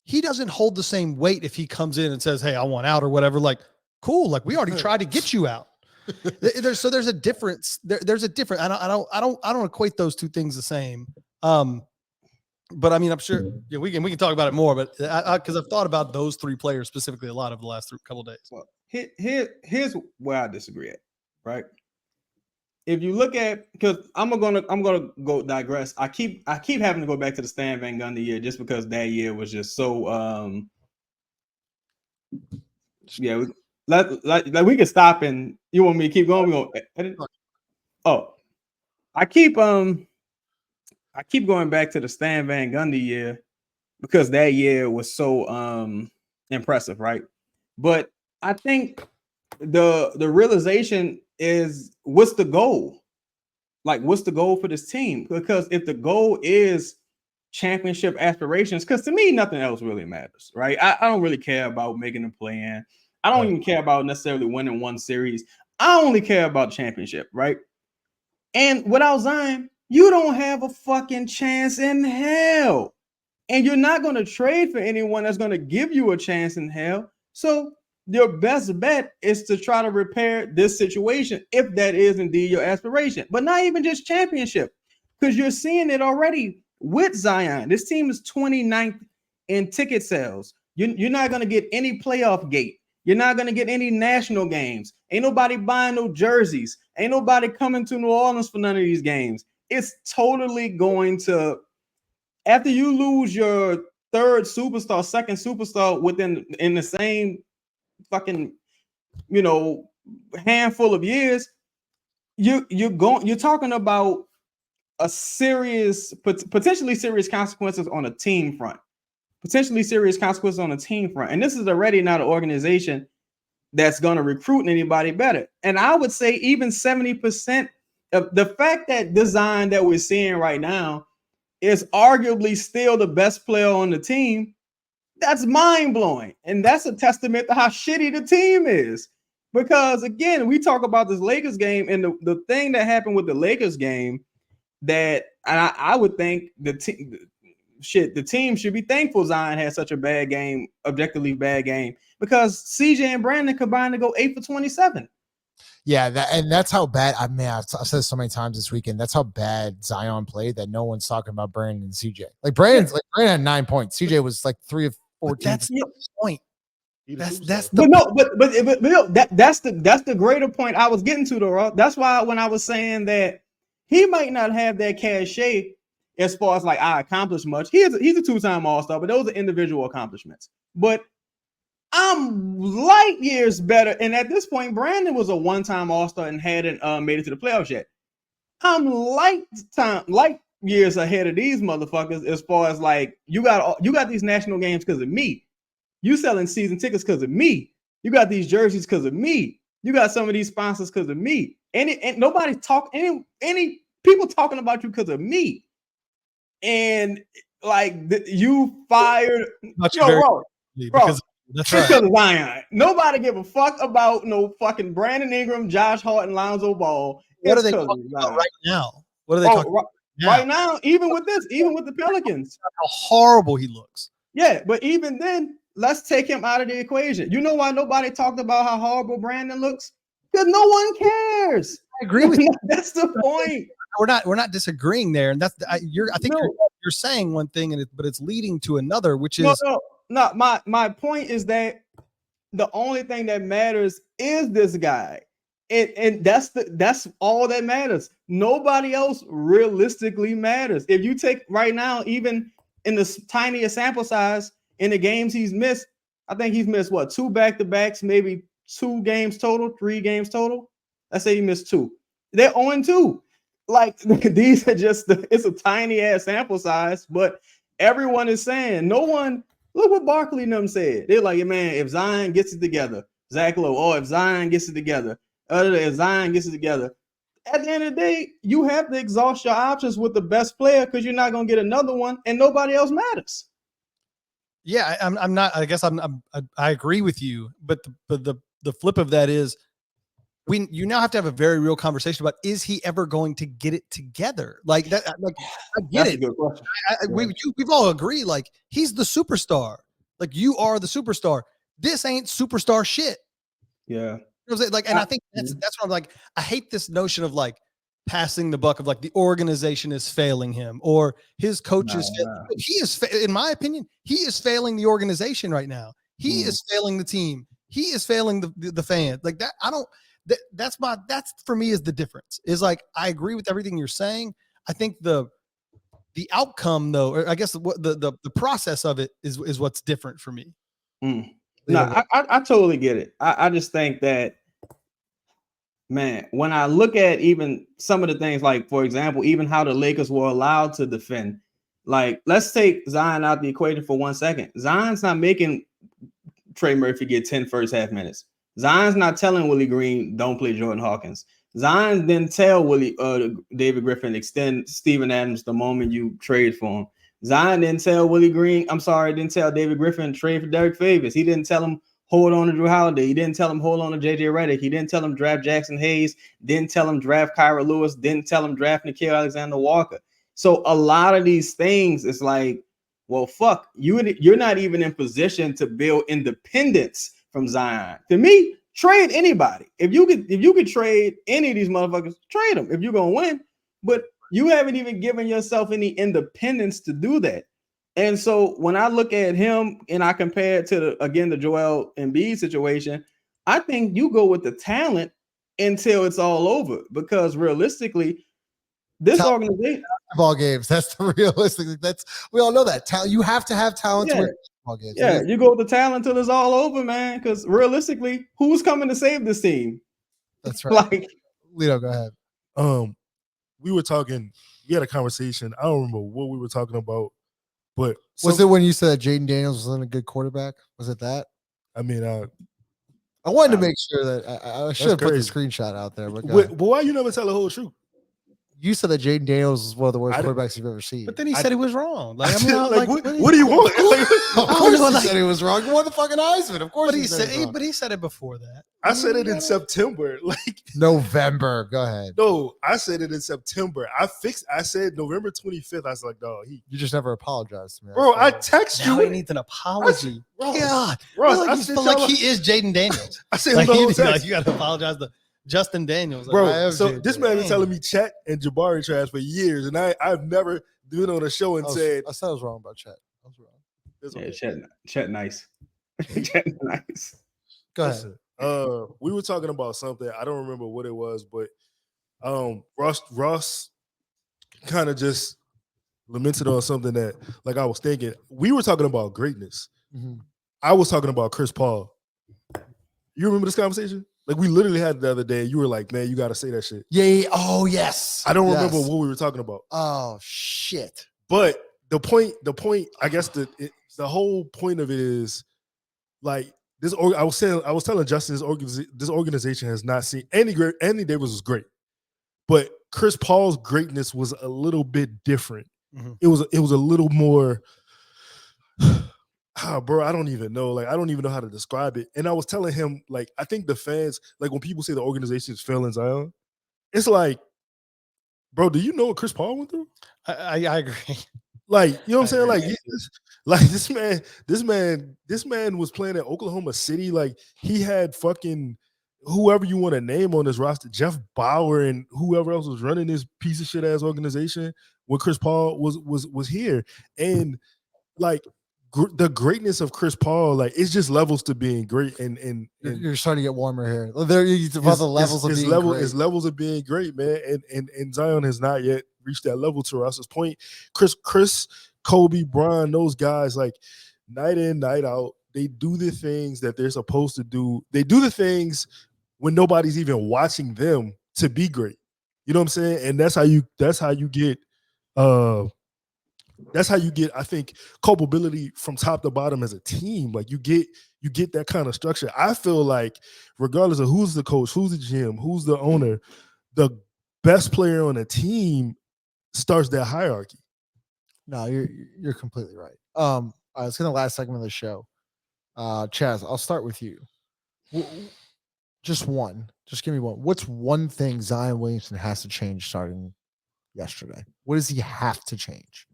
he doesn't hold the same weight if he comes in and says, hey, I want out or whatever. Like, cool. Like, we already tried to get you out. There's a difference. There's a difference. I don't equate those two things the same. But I mean, I'm sure we can talk about it more, but because I've thought about those three players specifically a lot over the last couple of days. Well, here's where I disagree at, right? If you look at, because I'm gonna go digress. I keep having to go back to the Stan Van Gundy year just because that year was just so yeah. Like we can stop and you want me to keep going? I keep going back to the Stan Van Gundy year because that year was so impressive, right? But I think the realization is, what's the goal? Like, what's the goal for this team? Because if the goal is championship aspirations, because to me, nothing else really matters, right? I don't really care about making a play-in. I don't even care about necessarily winning one series. I only care about championship, right? And without Zion, you don't have a fucking chance in hell. And you're not going to trade for anyone that's going to give you a chance in hell. So your best bet is to try to repair this situation, if that is indeed your aspiration. But not even just championship, because you're seeing it already with Zion. This team is 29th in ticket sales. You're not going to get any playoff gate. You're not going to get any national games. Ain't nobody buying no jerseys. Ain't nobody coming to New Orleans for none of these games. It's totally going to, after you lose your third superstar, second superstar in the same fucking, handful of years, you're talking about a potentially serious consequences on a team front. And this is already not an organization that's going to recruit anybody better. And I would say even 70% of the fact that design that we're seeing right now is arguably still the best player on the team, that's mind-blowing. And that's a testament to how shitty the team is. Because, again, we talk about this Lakers game, and the thing that happened with the Lakers game that I would think the team should be thankful Zion had such a bad game, objectively bad game, because CJ and Brandon combined to go 8 for 27. Yeah, that's how bad. I mean, I've said this so many times this weekend. That's how bad Zion played that no one's talking about Brandon and CJ. Like Brandon had 9 points. CJ was like 3 of 14. But that's the point. That's the greater point I was getting to, though. That's why when I was saying that he might not have that cachet as far as like I accomplished much. He's a two-time All-Star, but those are individual accomplishments. But I'm light years better. And at this point, Brandon was a one-time All-Star and hadn't made it to the playoffs yet. I'm light years ahead of these motherfuckers as far as like you got these national games because of me. You selling season tickets because of me. You got these jerseys because of me. You got some of these sponsors because of me. And nobody any people talking about you because of me. And like you fired bro. That's right. Because of Zion. Nobody give a fuck about no fucking Brandon Ingram, Josh Hart, and Lonzo Ball. what are they totally talking about lying. right now? What are they Oh, talking about right now, even with the Pelicans. How horrible he looks. Yeah, but even then, let's take him out of the equation. You know why nobody talked about how horrible Brandon looks? Because no one cares. I agree with you. That's the point. We're not disagreeing there, and that's I think No. you're saying one thing, but it's leading to another, which is No. My point is that the only thing that matters is this guy. And that's all that matters. Nobody else realistically matters. If you take right now, even in the tiniest sample size in the games he's missed, I think he's missed what, 2 back-to-backs, maybe 2 games total, 3 games total. Let's say he missed 2. They're 0-2. Like these are just it's a tiny ass sample size, but everyone is saying no one. Look what Barkley and them said. They're like, yeah, man, if Zion gets it together, Zach Lowe, oh, if Zion gets it together, if Zion gets it together. At the end of the day, you have to exhaust your options with the best player because you're not going to get another one and nobody else matters. Yeah, I'm not. I guess I agree with you, but the flip of that is you now have to have a very real conversation about, is he ever going to get it together? Like that, like I get That's it. a good question. We've all agreed, like he's the superstar. Like you are the superstar. This ain't superstar shit. Yeah. You know what I'm saying? Like, and I think that's what I'm like. I hate this notion of like passing the buck of like the organization is failing him or his coaches. He is, in my opinion, he is failing the organization right now. He is failing the team. He is failing the fans. Like that. I don't. That's for me is the difference. Is like I agree with everything you're saying. I think the outcome though, or I guess the process of it is what's different for me. No, I totally get it. I just think that, man, when I look at even some of the things, like for example, even how the Lakers were allowed to defend, like let's take Zion out the equation for 1 second. Zion's not making Trey Murphy get 10 first half minutes. Zion's not telling Willie Green, don't play Jordan Hawkins. Zion didn't tell David Griffin, extend Steven Adams the moment you trade for him. Zion didn't tell didn't tell David Griffin trade for Derek Favors. He didn't tell him hold on to Drew Holiday. He didn't tell him hold on to JJ Redick. He didn't tell him draft Jackson Hayes. Didn't tell him draft Kyra Lewis. Didn't tell him draft Nickeil Alexander-Walker. So a lot of these things, it's like, well, fuck, you're not even in position to build independence from Zion. To me, trade anybody. If you could trade any of these motherfuckers, trade them if you're gonna win. But you haven't even given yourself any independence to do that. And so when I look at him and I compare it to the Joel Embiid situation, I think you go with the talent until it's all over, because realistically, this organization ball games. That's the realistic. We all know that talent. You have to have talent to win ball games. Yeah, you go with the talent until it's all over, man. Because realistically, who's coming to save this team? That's right. Like, Lito, go ahead. We had a conversation. I don't remember what we were talking about, but was it when you said Jaden Daniels wasn't a good quarterback? Was it that? I mean, I wanted to make sure that I should have put the screenshot out there. But why you never tell the whole truth? You said that Jaden Daniels is one of the worst quarterbacks you've ever seen. But then he said he was wrong. Like, what do you want? Of course he said he was wrong. He won the fucking Heisman. Of course but he said it before that. I said it in September. Like November. Go ahead. No, I said it in September. I said November 25th. I was like, dog, you just never apologized to me. Bro, I text you. He needs an apology. God. Ross, I feel like he is Jaden Daniels. I said like you got to apologize to Justin Daniels. Bro, so this man been telling me Chet and Jabari trash for years, and I've never been on a show and said I said I was wrong about Chet. I was wrong. Yeah, Chet nice. Chet nice. Go ahead. We were talking about something. I don't remember what it was, but Ross kind of just lamented on something that, like, I was thinking. We were talking about greatness. Mm-hmm. I was talking about Chris Paul. You remember this conversation? Like, we literally had it the other day. You were like, man, you got to say that shit. Yeah. Oh, yes. I don't remember what we were talking about. Oh, shit. But the point, I guess the whole point of it is, like, this. I was telling Justin, this organization has not seen Andy Davis was great, but Chris Paul's greatness was a little bit different. Mm-hmm. It was a little more. Bro, I don't even know. Like, I don't even know how to describe it. And I was telling him, like, I think the fans, like, when people say the organization is failing Zion, it's like, bro, do you know what Chris Paul went through? I agree. Like, you know what I'm saying? I Like this man was playing at Oklahoma City. Like, he had fucking whoever you want to name on this roster, Jeff Bauer and whoever else was running this piece of shit ass organization when Chris Paul was here. And like the greatness of Chris Paul, like it's just levels to being great. And You're starting to get warmer here. There, you about the levels of being great. It's levels of being great, man. And Zion has not yet reached that level. To Russ's point, Chris, Kobe, Bron, those guys, like night in, night out, they do the things that they're supposed to do. They do the things when nobody's even watching them to be great. You know what I'm saying? And that's how you get I think culpability from top to bottom as a team. Like you get that kind of structure. I feel like regardless of who's the coach, who's the GM, who's the owner, the best player on a team starts that hierarchy. No, you're completely right. All right, let's get the last segment of the show. Chaz, I'll start with you. Just give me one. What's one thing Zion Williamson has to change starting yesterday? What does he have to change?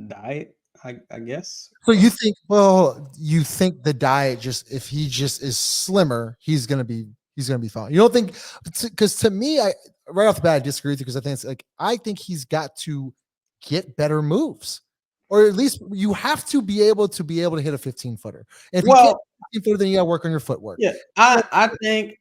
Diet, I guess. So you think the diet, just if he just is slimmer, he's gonna be fine. You don't think, because to me, I right off the bat I disagree with you, because I think it's like I think he's got to get better moves, or at least you have to be able to hit a 15-footer. If you can't hit a 15-footer, then you got to work on your footwork. Yeah, I think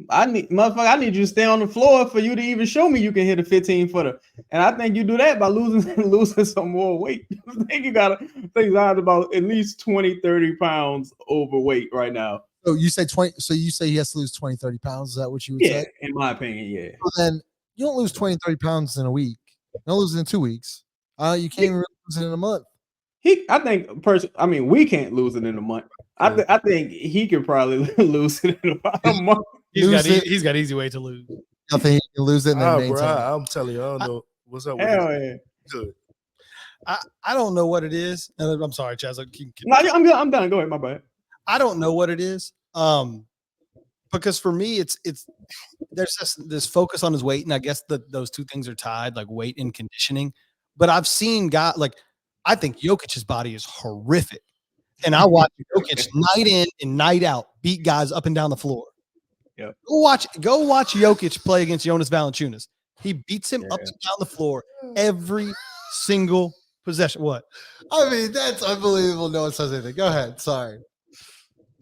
I need you to stay on the floor for you to even show me you can hit a 15-footer. And I think you do that by losing some more weight. I think you gotta think about at least 20, 30 pounds overweight right now. So you say 20, so you say he has to lose 20, 30 pounds. Is that what you would say? In my opinion, yeah. So then you don't lose 20, 30 pounds in a week. You don't lose it in 2 weeks. You can't even lose it in a month. We can't lose it in a month. I think he could probably lose it in about a month. He's got easy way to lose. I think he can lose it and then maintain. Bro, I'm telling you, I don't know what's up with Hell Good. I don't know what it is. I'm sorry, Chaz. I'm done. Go ahead, my bad. I don't know what it is. Because for me, it's there's this focus on his weight, and I guess those two things are tied, like weight and conditioning. But I've seen guys like, I think Jokic's body is horrific, and I watch Jokic night in and night out beat guys up and down the floor. Yeah, go watch Jokic play against Jonas Valanciunas. He beats him up and down the floor every single possession. What? I mean, that's unbelievable. No one says anything. Go ahead. Sorry.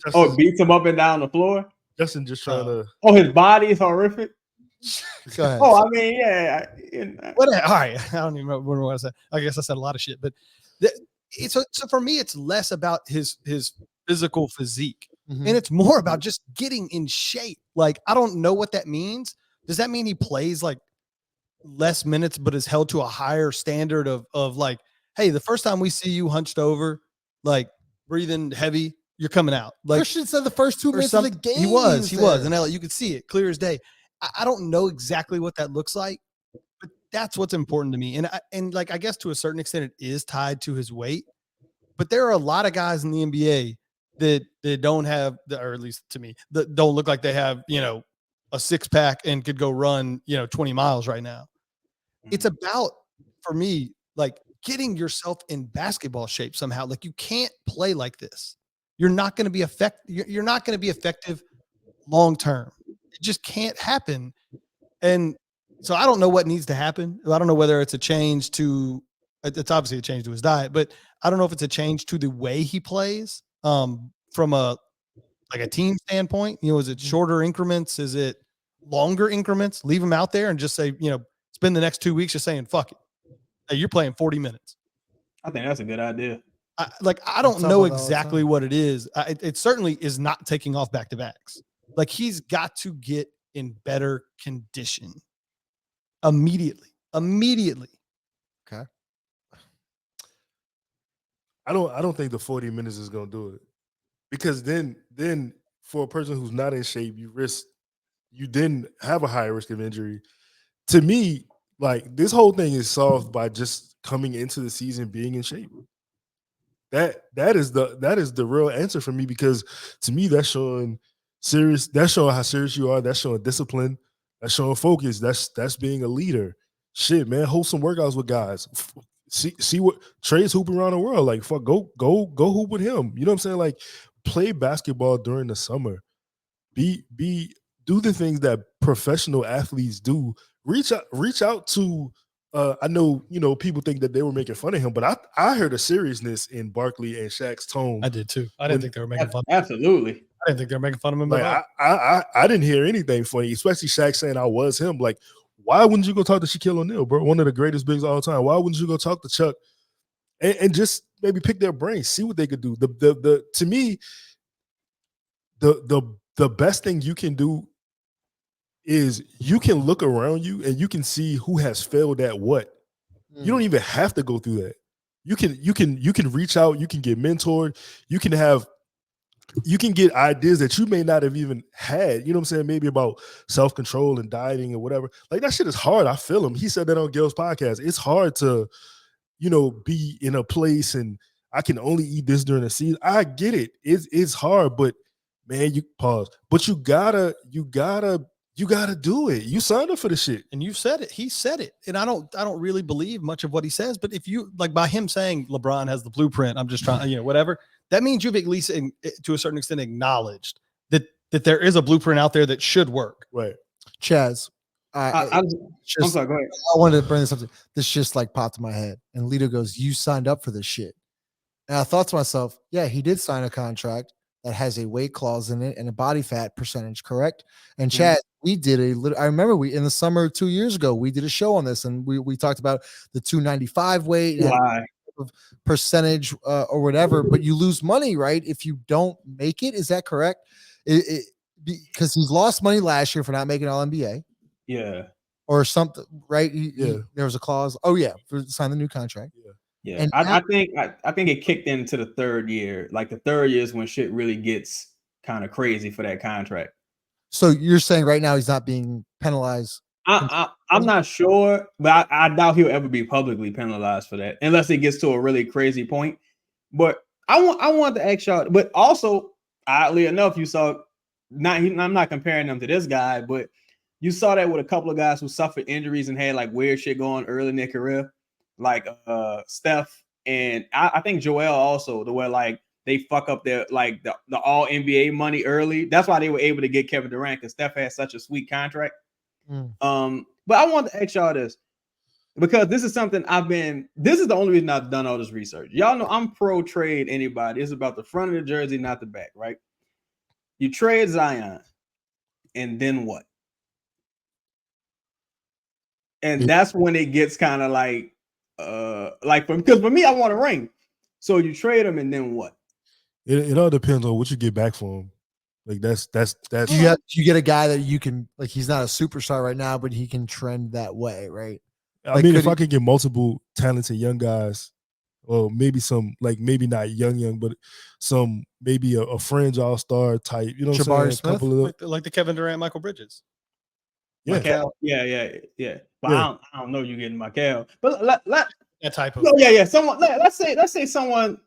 Justin, beats him up and down the floor. Justin just trying to. Oh, his body is horrific. Go ahead. Oh, I mean, yeah. What? All right. I don't even remember what I said. I guess I said a lot of shit, but so for me, it's less about his physical physique, and it's more about just getting in shape. Like, I don't know what that means. Does that mean he plays like less minutes, but is held to a higher standard of like, hey, the first time we see you hunched over, like breathing heavy, you're coming out. Like Christian said, the first 2 minutes of the game, he was, and you could see it clear as day. I don't know exactly what that looks like, but that's what's important to me. And like, I guess to a certain extent, it is tied to his weight. But there are a lot of guys in the NBA that don't have, or at least to me, that don't look like they have, a 6-pack and could go run, 20 miles right now. It's about, for me, like getting yourself in basketball shape somehow. Like, you can't play like this. You're not going to be You're not going to be effective long term. It just can't happen. And so I don't know what needs to happen. I don't know whether it's a change to, it's obviously a change to his diet, but I don't know if it's a change to the way he plays from a team standpoint. Is it shorter increments? Is it longer increments? Leave him out there and just say, spend the next 2 weeks just saying, fuck it. Hey, you're playing 40 minutes. I think that's a good idea. I don't know exactly what it is. It certainly is not taking off back-to-backs. Like, he's got to get in better condition immediately. Okay. I don't think the 40 minutes is gonna do it, because then for a person who's not in shape, you then have a higher risk of injury. To me, like, this whole thing is solved by just coming into the season being in shape. That is the real answer for me, because to me that's showing how serious you are. That's showing discipline. That's showing focus. That's being a leader. Shit, man, hold some workouts with guys. See what Trey's hooping around the world. Like, fuck, go hoop with him. You know what I'm saying? Like, play basketball during the summer. Do the things that professional athletes do. Reach out to I know, people think that they were making fun of him, but I heard a seriousness in Barkley and Shaq's tone. I did too. I didn't think they were making fun. Absolutely. I didn't think they were making fun of him at all. Like I didn't hear anything funny, especially Shaq saying I was him. Like, why wouldn't you go talk to Shaquille O'Neal, bro? One of the greatest bigs of all time. Why wouldn't you go talk to Chuck and just maybe pick their brains, see what they could do? The to me, the best thing you can do is you can look around you and you can see who has failed at what. You don't even have to go through that. You can reach out, you can get mentored, you can get ideas that you may not have even had, you know what I'm saying? Maybe about self-control and dieting or whatever. Like, that shit is hard. I feel him. He said that on Gil's podcast. It's hard to, be in a place and I can only eat this during the season. I get it. It's hard, but man, you pause. But you gotta do it. You signed up for the shit. And you said it. He said it. And I don't really believe much of what he says. But if you, like, by him saying LeBron has the blueprint, I'm just trying, whatever, that means you've at least to a certain extent acknowledged that there is a blueprint out there that should work. Right. Chaz, I'm sorry, go ahead. I wanted to bring this up. This just like popped in my head. And Lito goes, "You signed up for this shit." And I thought to myself, yeah, he did sign a contract that has a weight clause in it and a body fat percentage, correct? And Chad, we did I remember in the summer 2 years ago, we did a show on this and we talked about the 295 weight and percentage or whatever, but you lose money, right? If you don't make it, is that correct? Because he's lost money last year for not making All NBA. Yeah. Or something, right? There was a clause. Oh yeah, for sign the new contract. Yeah. And I think it kicked into the third year. Like, the third year is when shit really gets kind of crazy for that contract. So you're saying right now he's not being penalized? I'm not sure, but I doubt he'll ever be publicly penalized for that unless it gets to a really crazy point. But I want to ask y'all, but also, oddly enough, you saw I'm not comparing them to this guy, but you saw that with a couple of guys who suffered injuries and had like weird shit going early in their career, like Steph and I think Joel also, the way like they fuck up their like the all NBA money early. That's why they were able to get Kevin Durant, because Steph had such a sweet contract. But I want to ask y'all this, because this is something this is the only reason I've done all this research. Y'all know I'm pro trade anybody. It's about the front of the jersey, not the back, right? You trade Zion, and then what? And that's when it gets kind of like because for me, I want a ring. So you trade him, and then what? It all depends on what you get back for him. Like that's you get a guy that you can, like, he's not a superstar right now, but he can trend that way, right? I mean, if I could get multiple talented young guys, or maybe some, like, maybe not young, but some, maybe a fringe all-star type, you know what I'm saying? Smith? Like the Kevin Durant, Michael Bridges. Yeah. Michael, yeah. But I don't know you getting Michael. But that type of someone, let's say someone,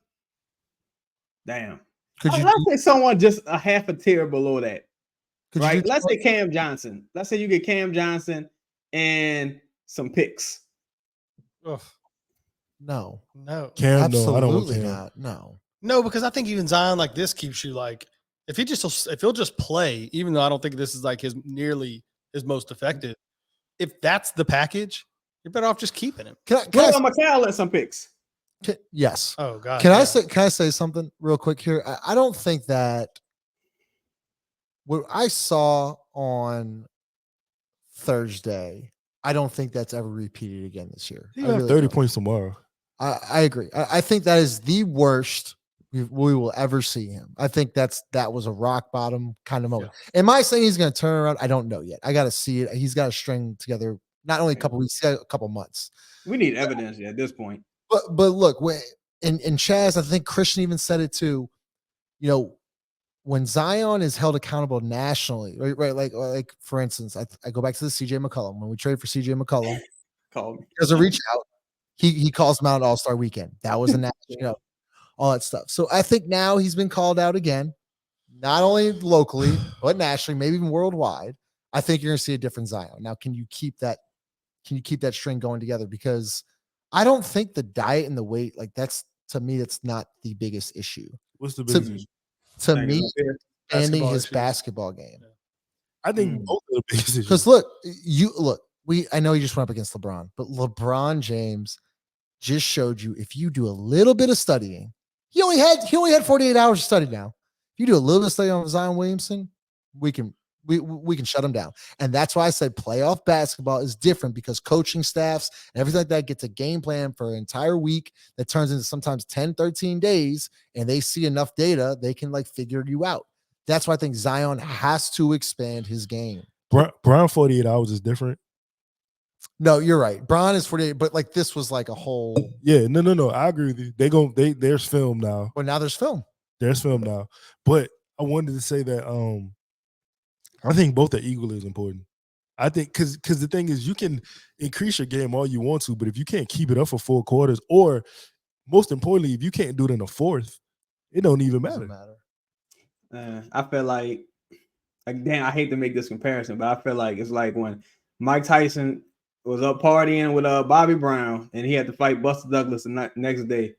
damn. Let's say someone just a half a tier below that. Right? Let's say Cam Johnson. Let's say you get Cam Johnson and some picks. Ugh. No. Cam, absolutely no, I don't want not. No, because I think even Zion like this keeps you like, if he'll just play, even though I don't think this is like nearly his most effective. If that's the package, you're better off just keeping him. Can I Michael at some picks? Yes. Oh God. Can I say something real quick here? I don't think that what I saw on Thursday, I don't think that's ever repeated again this year. He got 30 points tomorrow. I agree. I think that is the worst we will ever see him. I think that was a rock bottom kind of moment. Am I saying he's going to turn around? I don't know yet. I got to see it. He's got to string together not only a couple weeks, a couple months. We need evidence at this point. But look, in Chaz, I think Christian even said it too. You know, when Zion is held accountable nationally, right? Like for instance, I go back to the CJ McCollum. When we trade for CJ McCollum, there's a reach out. He calls him out All-Star Weekend. That was a national, all that stuff. So I think now he's been called out again, not only locally but nationally, maybe even worldwide. I think you're going to see a different Zion. Now, can you keep that string going together? Because I don't think the diet and the weight, like that's not the biggest issue. What's the biggest issue? To Think me, it's up here. expanding Basketball his issues. basketball game. I think both of the biggest issues. Because I know you just went up against LeBron, but LeBron James just showed you if you do a little bit of studying, he only had 48 hours to study now. If you do a little bit of study on Zion Williamson, we can shut him down. And that's why I said playoff basketball is different, because coaching staffs and everything like that gets a game plan for an entire week that turns into sometimes 10, 13 days, and they see enough data, they can like figure you out. That's why I think Zion has to expand his game. Brown 48 hours is different. No, you're right. Bron is 48, but like this was like a whole. Yeah, no. I agree with you. There's film now. Well, now there's film. There's film now. But I wanted to say that I think both are equally as important. I think because the thing is, you can increase your game all you want to, but if you can't keep it up for 4 quarters, or most importantly, if you can't do it in a fourth, it don't even matter. I feel like damn, I hate to make this comparison, but I feel like it's like when Mike Tyson was up partying with Bobby Brown, and he had to fight Buster Douglas the next day.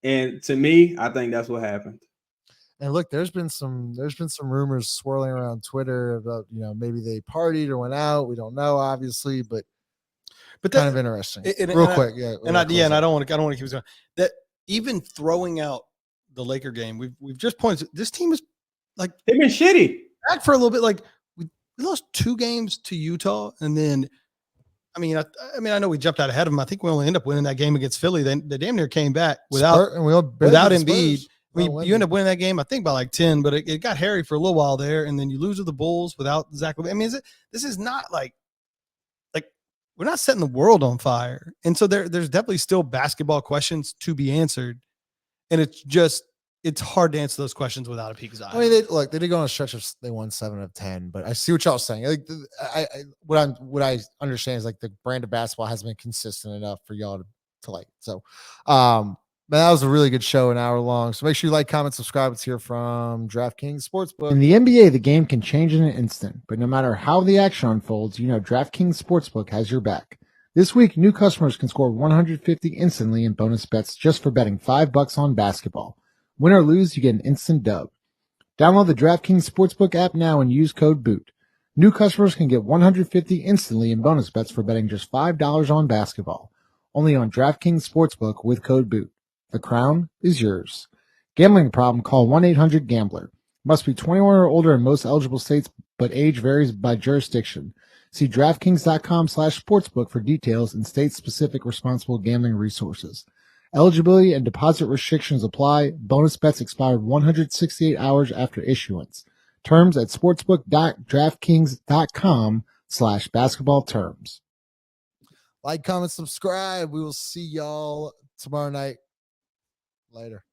And to me, I think that's what happened. And look, there's been some rumors swirling around Twitter about, maybe they partied or went out. We don't know, obviously, but kind of interesting. Real quick, I don't want to keep this going. That even throwing out the Laker game, we've just pointed. This team is like they've been shitty back for a little bit. Like we lost 2 games to Utah, and then I know we jumped out ahead of them. I think we only end up winning that game against Philly. Then they damn near came back without Embiid. You end up winning that game, I think, by like 10, but it got hairy for a little while there, and then you lose to the Bulls without Zach. I mean, this is not like we're not setting the world on fire, and so there's definitely still basketball questions to be answered, and it's hard to answer those questions without a peak Zion. I mean, they did go on a stretch of they won 7 of 10, but I see what y'all saying. Like, what I understand is like the brand of basketball has been consistent enough for y'all to like. So, but that was a really good show, an hour long. So make sure you like, comment, subscribe. It's here from DraftKings Sportsbook. In the NBA, the game can change in an instant, but no matter how the action unfolds, DraftKings Sportsbook has your back. This week, new customers can score $150 instantly in bonus bets just for betting $5 on basketball. Win or lose, you get an instant dub. Download the DraftKings Sportsbook app now and use code BOOT. New customers can get $150 instantly in bonus bets for betting just $5 on basketball. Only on DraftKings Sportsbook with code BOOT. The crown is yours. Gambling problem? Call 1-800-GAMBLER. Must be 21 or older in most eligible states, but age varies by jurisdiction. See DraftKings.com/sportsbook for details and state-specific responsible gambling resources. Eligibility and deposit restrictions apply. Bonus bets expire 168 hours after issuance. Terms at sportsbook.draftkings.com/basketball terms. Like, comment, subscribe. We will see y'all tomorrow night. Later.